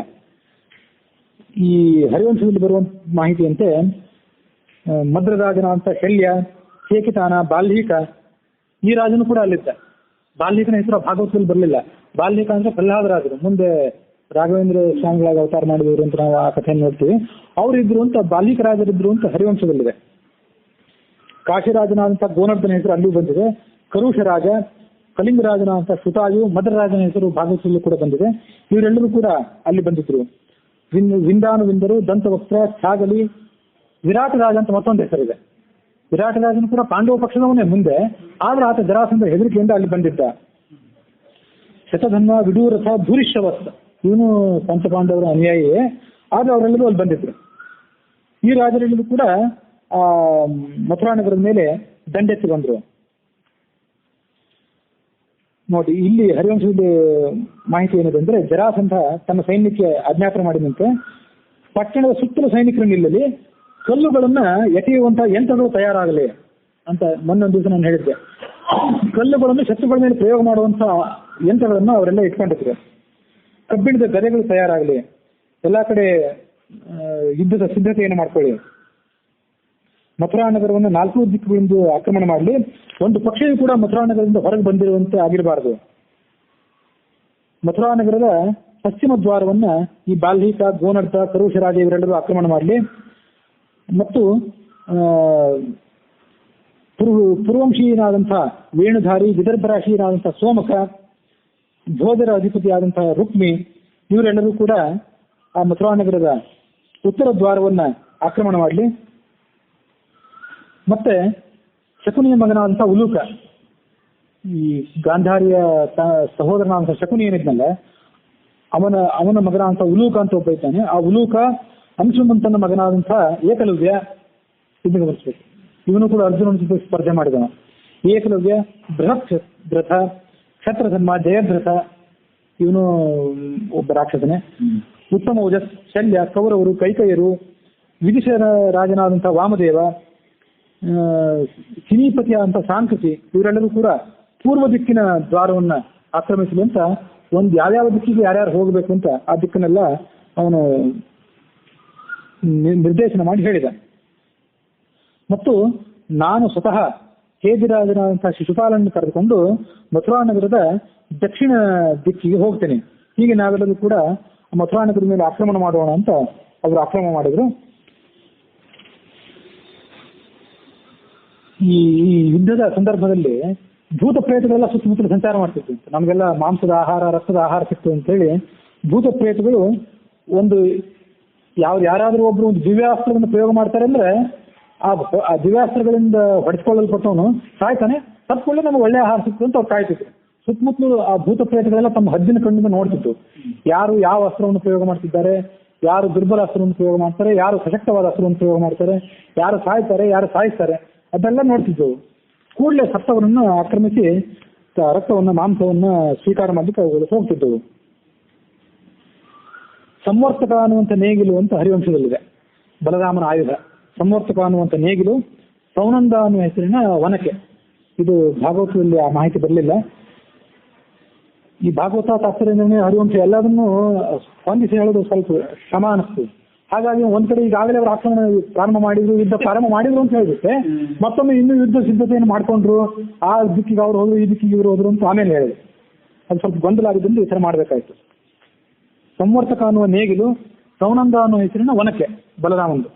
ಈ ಹರಿವಂಶದಲ್ಲಿ ಬರುವಂತ ಮಾಹಿತಿಯಂತೆ ಮದ್ರರಾಜನ ಅಂತ ಶಲ್ಯ, ಚೇಕಿತಾನ, ಬಾಲ್ಹೀಕ, ಈ ರಾಜನು ಕೂಡ ಅಲ್ಲಿದ್ದ. ಬಾಲ್ಹೀಕನ ಹೆಸರು ಭಾಗವತದಲ್ಲಿ ಬರಲಿಲ್ಲ. ಬಾಲ್ಹೀಕ ಅಂದ್ರೆ ಪ್ರಹ್ಲಾದರಾಜರು, ಮುಂದೆ ರಾಘವೇಂದ್ರ ಸ್ವಾಮಿಗಳಾಗಿ ಅವತಾರ ಮಾಡಿದವರು ಅಂತ ನಾವು ಆ ಕಥೆಯನ್ನು ನೋಡ್ತೀವಿ. ಅವರಿದ್ರು ಅಂತ, ಬಾಲ್ಹೀಕ ರಾಜರಿದ್ರು ಅಂತ ಹರಿವಂಶದಲ್ಲಿದೆ. ಕಾಶಿರಾಜನಾದಂತಹ ಗೋನರ್ಧನ ಹೆಸರು ಅಲ್ಲೂ ಬಂದಿದೆ. ಕರುಷ ರಾಜ, ಕಲಿಂಗರಾಜನ ಅಂತ ಸುತಾಯು, ಮದ್ರರಾಜನ ಹೆಸರು ಭಾಗವತದಲ್ಲೂ ಕೂಡ ಬಂದಿದೆ. ಇವರೆಲ್ಲರೂ ಕೂಡ ಅಲ್ಲಿ ಬಂದಿದ್ರು. ವಿಂದಾನುವಿಂದರು, ದಂತವಕ್ತ್ರ, ಛಾಗಲಿ, ವಿರಾಟ ರಾಜ ಅಂತ ಮತ್ತೊಂದು ಹೆಸರಿದೆ. ವಿರಾಟ ರಾಜನು ಕೂಡ ಪಾಂಡವ ಪಕ್ಷದವನೇ ಮುಂದೆ, ಆದ್ರೆ ಆತ ಜರಾಸಂಧ ಹೆದರಿಕೆಯಿಂದ ಅಲ್ಲಿ ಬಂದಿದ್ದ. ಶತಧನ್ವ, ವಿಡೂರಥ, ಭೂರಿಶ್ರವಸ್ತ, ಇವನು ಪಂಚಪಾಂಡವರ ಅನುಯಾಯಿಯೇ, ಆದ್ರೆ ಅವರೆಲ್ಲರೂ ಅಲ್ಲಿ ಬಂದಿದ್ರು. ಈ ರಾಜರೆಲ್ಲರೂ ಕೂಡ ಆ ಮಥುರಾ ನಗರದ ಮೇಲೆ ದಂಡೆತ್ತಿ ಬಂದ್ರು. ನೋಡಿ, ಇಲ್ಲಿ ಹರಿವಂಶದ ಮಾಹಿತಿ ಏನಿದೆ ಅಂದ್ರೆ, ಜರಾಸಂಧ ತನ್ನ ಸೈನ್ಯಕ್ಕೆ ಆಜ್ಞಾಪನೆ ಮಾಡಿದಂತೆ ಪಟ್ಟಣದ ಸುತ್ತಲೂ ಸೈನಿಕರು ನಿಲ್ಲಲಿ, ಕಲ್ಲುಗಳನ್ನ ಎಟೆಯುವಂತಹ ಯಂತ್ರಗಳು ತಯಾರಾಗಲಿ ಅಂತ ಮೊನ್ನೊಂದು ದಿವಸ ನಾನು ಹೇಳಿದ್ದೆ. ಕಲ್ಲುಗಳನ್ನು ಶತ್ರುಗಳ ಮೇಲೆ ಪ್ರಯೋಗ ಮಾಡುವಂತಹ ಯಂತ್ರಗಳನ್ನ ಅವರೆಲ್ಲ ಇಟ್ಕೊಂಡಿದ್ರು. ಕಬ್ಬಿಣದ ಗದೆಗಳು ತಯಾರಾಗಲಿ, ಎಲ್ಲಾ ಕಡೆ ಯುದ್ಧದ ಸಿದ್ಧತೆಯನ್ನು ಮಾಡ್ಕೊಳ್ಳಿ. ಮಥುರಾ ನಗರವನ್ನು 4 ದಿಕ್ಕುಗಳಿಂದ ಆಕ್ರಮಣ ಮಾಡಲಿ. ಒಂದು ಪಕ್ಷಿಯು ಕೂಡ ಮಥುರಾ ನಗರದಿಂದ ಹೊರಗೆ ಬಂದಿರುವಂತೆ ಆಗಿರಬಾರದು. ಮಥುರಾ ನಗರದ ಪಶ್ಚಿಮ ದ್ವಾರವನ್ನ ಈ ಬಾಲ್ಹೀಕ, ಗೋನರ್ಧ, ಕರುಷರಾಜ ಇವರೆಲ್ಲರೂ ಆಕ್ರಮಣ ಮಾಡಲಿ. ಮತ್ತು ಪೂರ್ವಂಶೀಯನಾದಂತಹ ವೇಣುಧಾರಿ, ವಿದರ್ಭರಾಶಿಯನಾದಂತಹ ಸೋಮಕ, ಭೋಜರ ಅಧಿಪತಿಯಾದಂತಹ ರುಕ್ಮಿ ಇವರೆಲ್ಲರೂ ಕೂಡ ಆ ಮಥುರಾ ನಗರದ ಉತ್ತರ ದ್ವಾರವನ್ನ ಆಕ್ರಮಣ ಮಾಡಲಿ. ಮತ್ತೆ ಶಕುನಿಯ ಮಗನಾದಂತಹ ಉಲೂಕ, ಈ ಗಾಂಧಾರಿಯ ಸಹೋದರನಾದಂತಹ ಶಕುನಿ ಏನಿದ್ನಲ್ಲ, ಅವನ ಮಗನಾದಂತಹ ಉಲೂಕ ಅಂತ ಒಬ್ಬ ಇದ್ದಾನೆ. ಆ ಉಲೂಕ ಅಂಶುಮಂತನ ಮಗನಾದಂತಹ ಏಕಲವ್ಯ ಇದನ್ನು ಗಮನಿಸಬೇಕು. ಇವನು ಕೂಡ ಅರ್ಜುನನ ಜೊತೆ ಸ್ಪರ್ಧೆ ಮಾಡಿದವ. ಏಕಲವ್ಯ, ಬೃಹತ್ ರಥ, ಕ್ಷತ್ರಧರ್ಮ, ಜಯದ್ರಥ, ಇವನು ಒಬ್ಬ ರಾಕ್ಷಸನೇ. ಉತ್ತಮ ಓಜಸ್, ಶಲ್ಯ, ಕೌರವರು, ಕೈಕಯ್ಯರು, ವಿದಿಶರ ರಾಜನಾದಂತಹ ವಾಮದೇವ, ಸಿನೀಪತಿಯಾದಂತಹ ಸಾಂಕೃತಿ ಇವರೆಲ್ಲರೂ ಕೂಡ ಪೂರ್ವ ದಿಕ್ಕಿನ ದ್ವಾರವನ್ನ ಆಕ್ರಮಿಸಲಿ ಅಂತ ಒಂದು ಯಾವ್ಯಾವ ದಿಕ್ಕಿಗೆ ಯಾರ್ಯಾರು ಹೋಗಬೇಕು ಅಂತ ಆ ದಿಕ್ಕನ್ನೆಲ್ಲ ಅವನು ನಿರ್ದೇಶನ ಮಾಡಿ ಹೇಳಿದ. ಮತ್ತು ನಾನು ಸ್ವತಃ ಹೇದಿರಾಜನಾದಂತಹ ಶಿಶುಪಾಲನ್ನು ಕರೆದುಕೊಂಡು ಮಥುರಾ ನಗರದ ದಕ್ಷಿಣ ದಿಕ್ಕಿಗೆ ಹೋಗ್ತೇನೆ. ಹೀಗೆ ನಾವೆಲ್ಲರೂ ಕೂಡ ಮಥುರಾ ನಗರದ ಮೇಲೆ ಆಕ್ರಮಣ ಮಾಡೋಣ ಅಂತ ಅವರು ಆಕ್ರಮಣ ಮಾಡಿದ್ರು. ಈ ಯುದ್ಧದ ಸಂದರ್ಭದಲ್ಲಿ ಭೂತ ಪ್ರೇತಗಳೆಲ್ಲ ಸುತ್ತಮುತ್ತಲು ಸಂಚಾರ ಮಾಡ್ತಿತ್ತು. ನಮಗೆಲ್ಲ ಮಾಂಸದ ಆಹಾರ, ರಕ್ತದ ಆಹಾರ ಸಿಕ್ತು ಅಂತೇಳಿ ಭೂತ ಪ್ರೇತಗಳು ಒಂದು ಯಾರಾದರೂ ಒಬ್ರು ಒಂದು ದಿವ್ಯಾಸ್ತ್ರವನ್ನು ಪ್ರಯೋಗ ಮಾಡ್ತಾರೆ ಅಂದ್ರೆ ಆ ದಿವ್ಯಾಸ್ತ್ರಗಳಿಂದ ಹೊಡೆಸ್ಕೊಳ್ಳಲ್ಪಟ್ಟವನು ಸಾಯ್ತಾನೆ, ತಪ್ಪಿಕೊಳ್ಳಿ ನಮ್ಗೆ ಒಳ್ಳೆ ಆಹಾರ ಸಿಕ್ತು ಅಂತ ಅವ್ರು ಕಾಯ್ತಿದ್ರು. ಸುತ್ತಮುತ್ತಲು ಆ ಭೂತ ಪ್ರೇತಗಳೆಲ್ಲ ತಮ್ಮ ಹದ್ದಿನ ಕಣ್ಣಿಂದ ನೋಡ್ತಿತ್ತು. ಯಾರು ಯಾವ ಅಸ್ತ್ರವನ್ನು ಪ್ರಯೋಗ ಮಾಡ್ತಿದ್ದಾರೆ, ಯಾರು ದುರ್ಬಲ ಅಸ್ತ್ರವನ್ನು ಪ್ರಯೋಗ ಮಾಡ್ತಾರೆ, ಯಾರು ಸಶಕ್ತವಾದ ಅಸ್ತ್ರವನ್ನು ಪ್ರಯೋಗ ಮಾಡ್ತಾರೆ, ಯಾರು ಸಾಯ್ತಾರೆ, ಯಾರು ಸಾಯಿಸ್ತಾರೆ, ಅದೆಲ್ಲ ನೋಡ್ತಿದ್ವು. ಕೂಡಲೇ ಸತ್ತವರನ್ನು ಆಕ್ರಮಿಸಿ ರಕ್ತವನ್ನ ಮಾಂಸವನ್ನ ಸ್ವೀಕಾರ ಮಾಡಲಿಕ್ಕೆ ಅವುಗಳು ಹೋಗ್ತಿದ್ದವು. ಸಂವರ್ತಕ ಅನ್ನುವಂಥ ನೇಗಿಲು ಅಂತ ಹರಿವಂಶದಲ್ಲಿದೆ, ಬಲರಾಮನ ಆಯುಧ. ಸಂವರ್ತಕ ಅನ್ನುವಂಥ ನೇಗಿಲು, ಸೌನಂದ ಅನ್ನುವ ಹೆಸರಿನ ಒನಕೆ. ಇದು ಭಾಗವತದಲ್ಲಿ ಆ ಮಾಹಿತಿ ಬರಲಿಲ್ಲ. ಈ ಭಾಗವತ ತಾತ್ಪರ್ಯ ಹರಿವಂಶ ಎಲ್ಲದನ್ನೂ ಹೊಂದಿಸಿ ಹೇಳೋದು ಸ್ವಲ್ಪ ಶ್ರಮ ಅನಿಸ್ತು. ಹಾಗಾಗಿ ಒಂದ್ ಕಡೆ ಈಗಾಗಲೇ ಅವರು ಆಕ್ರಮಣ ಪ್ರಾರಂಭ ಮಾಡಿದ್ರು, ಯುದ್ಧ ಪ್ರಾರಂಭ ಮಾಡಿದ್ರು ಅಂತ ಹೇಳಿರುತ್ತೆ. ಮತ್ತೊಮ್ಮೆ ಇನ್ನೂ ಯುದ್ಧ ಸಿದ್ಧತೆಯನ್ನು ಮಾಡ್ಕೊಂಡ್ರು, ಆ ದಿಕ್ಕಿಗೆ ಅವ್ರು ಹೋದ್ರು, ಈ ದಿಕ್ಕಿಗೆ ಇವರು ಹೋದ್ರು ಅಂತ ಆಮೇಲೆ ಹೇಳಿದ್ರು. ಅದು ಸ್ವಲ್ಪ ಗೊಂದಲ ಆಗಿದ್ದರಿಂದ ಈ ಥರ ಮಾಡಬೇಕಾಯ್ತು. ಸಂವರ್ತಕ ಅನ್ನುವ ನೇಗಿಲು, ಸೌನಂದ ಅನ್ನುವ ಹೆಸರಿನ ಒನಕೆ ಬಲರಾಮಂದು,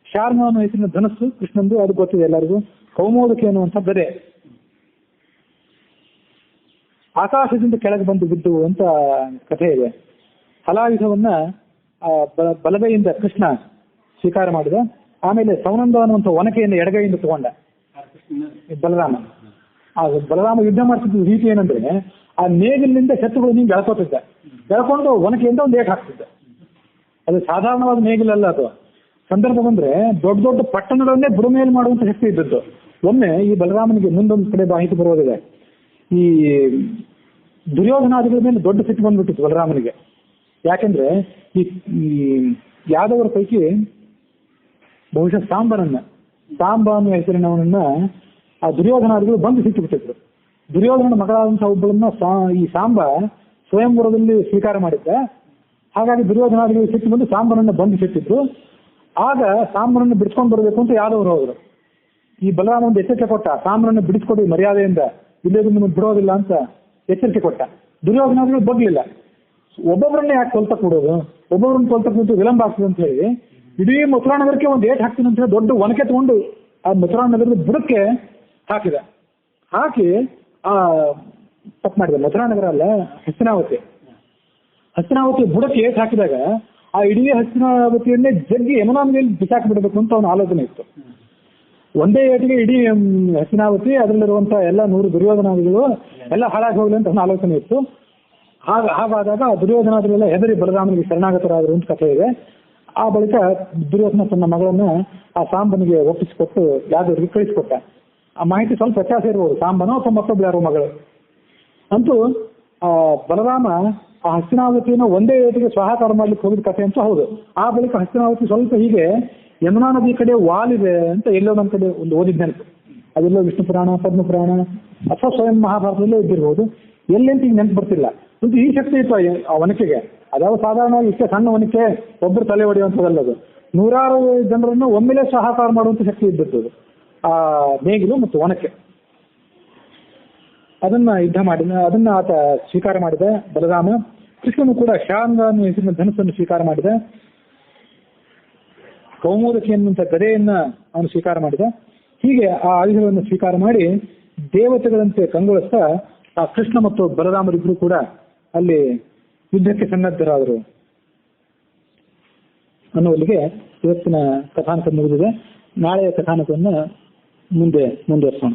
ಶಾರ್ಮ ಅನ್ನುವ ಹೆಸರಿನ ಧನಸ್ಸು ಕೃಷ್ಣಂದು, ಅದು ಗೊತ್ತಿದೆ ಎಲ್ಲರಿಗೂ. ಕೌಮೋದಕಿ ಅನ್ನುವಂಥ ಗದೆ. ಆಕಾಶದಿಂದ ಕೆಳಗೆ ಬಂದು ಬಿದ್ದು ಅಂತ ಕಥೆ ಇದೆ. ಹಲಾಯುಧವನ್ನ ಬಲಗೈಯಿಂದ ಕೃಷ್ಣ ಸ್ವೀಕಾರ ಮಾಡಿದ. ಆಮೇಲೆ ಸೌನಂದ ಅನ್ನುವಂಥ ಒನಕೆಯನ್ನು ಎಡಗೈಯಿಂದ ತಗೊಂಡ ಬಲರಾಮ. ಆ ಬಲರಾಮ ಯುದ್ಧ ಮಾಡ್ತಿದ್ದ ರೀತಿ ಏನಂದ್ರೆ, ಆ ನೇಗಿಲಿನಿಂದ ಶತ್ರುಗಳು ನೀವು ಎಳ್ಕೋತಿದ್ದ, ಎಳ್ಕೊಂಡು ಒನಕೆಯಿಂದ ಒಂದು ಏಟ್ ಹಾಕ್ತಿದ್ದ. ಅದು ಸಾಧಾರಣವಾದ ನೇಗಿಲಲ್ಲ. ಅದು ಸಂದರ್ಭ ಬಂದ್ರೆ ದೊಡ್ಡ ದೊಡ್ಡ ಪಟ್ಟಣಗಳನ್ನೇ ಬುಡಮೇಲೆ ಮಾಡುವಂತ ಶಕ್ತಿ ಇದ್ದದ್ದು. ಒಮ್ಮೆ ಈ ಬಲರಾಮನಿಗೆ ಮುಂದೊಂದು ಕಡೆ ಮಾಹಿತಿ ಬರೋದಿದೆ, ಈ ದುರ್ಯೋಧನಾದಿಗಳ ಮೇಲೆ ದೊಡ್ಡ ಸಿಟ್ಟು ಬಂದ್ಬಿಟ್ಟಿತ್ತು ಬಲರಾಮನಿಗೆ. ಯಾಕೆಂದ್ರೆ ಈ ಯಾದವರ ಪೈಕಿ ಬಹುಶಃ ಸಾಂಬ ಅನ್ನುವ ಹೆಸರಿನವನನ್ನ ಆ ದುರ್ಯೋಧನಾದಿಗಳು ಬಂದು ಸಿಕ್ಕು ಬಿಟ್ಟಿದ್ರು. ದುರ್ಯೋಧನ ಮಗಳಾದಂತಹ ಒಬ್ಬಳನ್ನ ಈ ಸಾಂಬ ಸ್ವಯಂವರದಲ್ಲಿ ಸ್ವೀಕಾರ ಮಾಡಿದ್ದ. ಹಾಗಾಗಿ ದುರ್ಯೋಧನಾದಿಗಳು ಸಿಟ್ಟು ಬಂದು ಸಾಂಬನನ್ನ ಬಂದು ಸಿಟ್ಟಿದ್ರು. ಆಗ ಸಾಂಬನನ್ನು ಬಿಡಿಸ್ಕೊಂಡು ಬರಬೇಕು ಅಂತ ಯಾದವರು ಹೋದ್ರು. ಈ ಬಲರಾಮ ಒಂದು ಎಚ್ಚರಿಕೆ ಕೊಟ್ಟ, ಸಾಂಬನನ್ನು ಬಿಡಿಸ್ಕೊಡಿ ಮರ್ಯಾದೆಯಿಂದ, ಇಲ್ಲೇ ನಿಮ್ಮನ್ನು ಬಿಡೋದಿಲ್ಲ ಅಂತ ಎಚ್ಚರಿಕೆ ಕೊಟ್ಟ. ದುರ್ಯೋಧನಾದಿಗಳು ಬಗ್ಲಿಲ್ಲ. ಒಬ್ಬೊಬ್ಬರನ್ನೇ ಯಾಕೆ ಕೊಲ್ತ ಕೊಡೋದು, ಒಬ್ಬೊಬ್ಬರನ್ನ ಕೊಲ್ತ ಕೂತು ವಿಳಂಬ ಆಗ್ತದೆ ಅಂತ ಹೇಳಿ ಇಡೀ ಮಥುರಾ ನಗರಕ್ಕೆ ಒಂದು ಏಟ್ ಹಾಕ್ತೀನಿ ಅಂತ ಹೇಳಿ ದೊಡ್ಡ ಒನಕೆ ತಗೊಂಡು ಆ ಮಥುರಾ ನಗರದ ಬುಡಕ್ಕೆ ಹಾಕಿದ. ಹಾಕಿ ತಪ್ಪು ಮಾಡಿದೆ. ಮಥುರಾ ನಗರ ಅಲ್ಲ, ಹಸ್ತಿನಾವತಿ ಬುಡಕ್ಕೆ ಏಟ್ ಹಾಕಿದಾಗ ಆ ಇಡೀ ಹಸ್ತಿನಾವತಿಯನ್ನೇ ಜಗ್ಗಿ ಯಮುನಾ ನದಿಯಲ್ಲಿ ಬಿಸಾಕಿಬಿಡಬೇಕು ಅಂತ ಅವನ ಆಲೋಚನೆ ಇತ್ತು. ಒಂದೇ ಏಟಿಗೆ ಇಡೀ ಹಸ್ತಿನಾವತಿ, ಅದರಲ್ಲಿರುವಂತಹ ಎಲ್ಲ 100 ದುರ್ಯೋಧನಾದಿಗಳು ಎಲ್ಲ ಹಾಳಾಗಿ ಹೋಗ್ಲಿ ಅಂತ ಅವನ ಆಲೋಚನೆ ಇತ್ತು. ಹಾಗಾದಾಗ ದುರ್ಯೋಧನಾದಿಗಳೆಲ್ಲ ಹೆದರಿ ಬಲರಾಮನಿಗೆ ಶರಣಾಗತರಾದರು ಅಂತ ಕಥೆ ಇದೆ. ಆ ಬಳಿಕ ದುರ್ಯೋಧನ ತನ್ನ ಮಗಳನ್ನ ಆ ಸಾಂಬನಿಗೆ ಒಪ್ಪಿಸಿಕೊಟ್ಟು ಯಾವ್ದವ್ರಿಗೆ ಕಳಿಸಿಕೊಟ್ಟ. ಆ ಮಾಹಿತಿ ಸ್ವಲ್ಪ ವ್ಯತ್ಯಾಸ ಇರ್ಬೋದು, ಸಾಂಬನೋ ಅಥವಾ ಮತ್ತೊಬ್ಬ ಯಾರೋ ಮಗಳು. ಅಂತೂ ಬಲರಾಮ ಆ ಹಸ್ತಿನಾವತಿಯನ್ನು ಒಂದೇ ಏಟಿಗೆ ಸ್ವಾಹಾಕಾರ ಮಾಡ್ಲಿಕ್ಕೆ ಹೋಗಿದ ಕಥೆ ಅಂತೂ ಹೌದು. ಆ ಬಳಿಕ ಹಸ್ತಿನಾವತಿ ಸ್ವಲ್ಪ ಹೀಗೆ ಯಮುನಾ ನದಿ ಕಡೆ ವಾಲಿದೆ ಅಂತ ಎಲ್ಲೋ ನಮ್ಮ ಕಡೆ ಒಂದು ಓದಿದ್ ನೆನಪು. ಅದೆಲ್ಲೋ ವಿಷ್ಣು ಪುರಾಣ, ಪದ್ಮ ಪುರಾಣ ಅಥವಾ ಸ್ವಯಂ ಮಹಾಭಾರತದಲ್ಲೇ ಇದ್ದಿರ್ಬೋದು, ಎಲ್ಲೆಂತ ಈಗ ನೆನಪು ಬರ್ತಿಲ್ಲ. ಇದು ಈ ಶಕ್ತಿ ಇತ್ತು ಆ ಒನಕೆಗೆ. ಅದಾವ ಸಾಧಾರಣವಾಗಿ ಇಷ್ಟೇ ಸಣ್ಣ ಒನಕೆ, ಒಬ್ಬರು ತಲೆ ಹೊಡೆಯುವಂಥದ್ದಲ್ಲದು. 100 ಜನರನ್ನು ಒಮ್ಮೆಲೆ ಸಹಕಾರ ಮಾಡುವಂಥ ಶಕ್ತಿ ಇದ್ದದ್ದು ಆ ನೇಗಿಲು ಮತ್ತು ಒನಕೆ. ಅದನ್ನ ಆತ ಸ್ವೀಕಾರ ಮಾಡಿದ ಬಲರಾಮ. ಕೃಷ್ಣನು ಕೂಡ ಶಾಂಗ ಅನ್ನುವ ಹೆಸರಿನ ಧನಸ್ಸನ್ನು ಸ್ವೀಕಾರ ಮಾಡಿದ. ಕೌಮೋದಕಿ ಎನ್ನುವಂಥ ಗದೆಯನ್ನ ಅವನು ಸ್ವೀಕಾರ ಮಾಡಿದ. ಹೀಗೆ ಆ ಆಯುಧವನ್ನು ಸ್ವೀಕಾರ ಮಾಡಿ ದೇವತೆಗಳಂತೆ ಕಂಗೊಳಿಸ್ತಾ ಆ ಕೃಷ್ಣ ಮತ್ತು ಬಲರಾಮರಿಬ್ಬರು ಕೂಡ ಅಲ್ಲಿ ಯುದ್ಧಕ್ಕೆ ಸನ್ನದ್ಧರಾದರು ಅನ್ನುವಲ್ಲಿಗೆ ಇವತ್ತಿನ ಕಥಾನಕ ಮುಗಿದಿದೆ. ನಾಳೆಯ ಕಥಾನಕವನ್ನು ಮುಂದುವರಿಸೋಣ.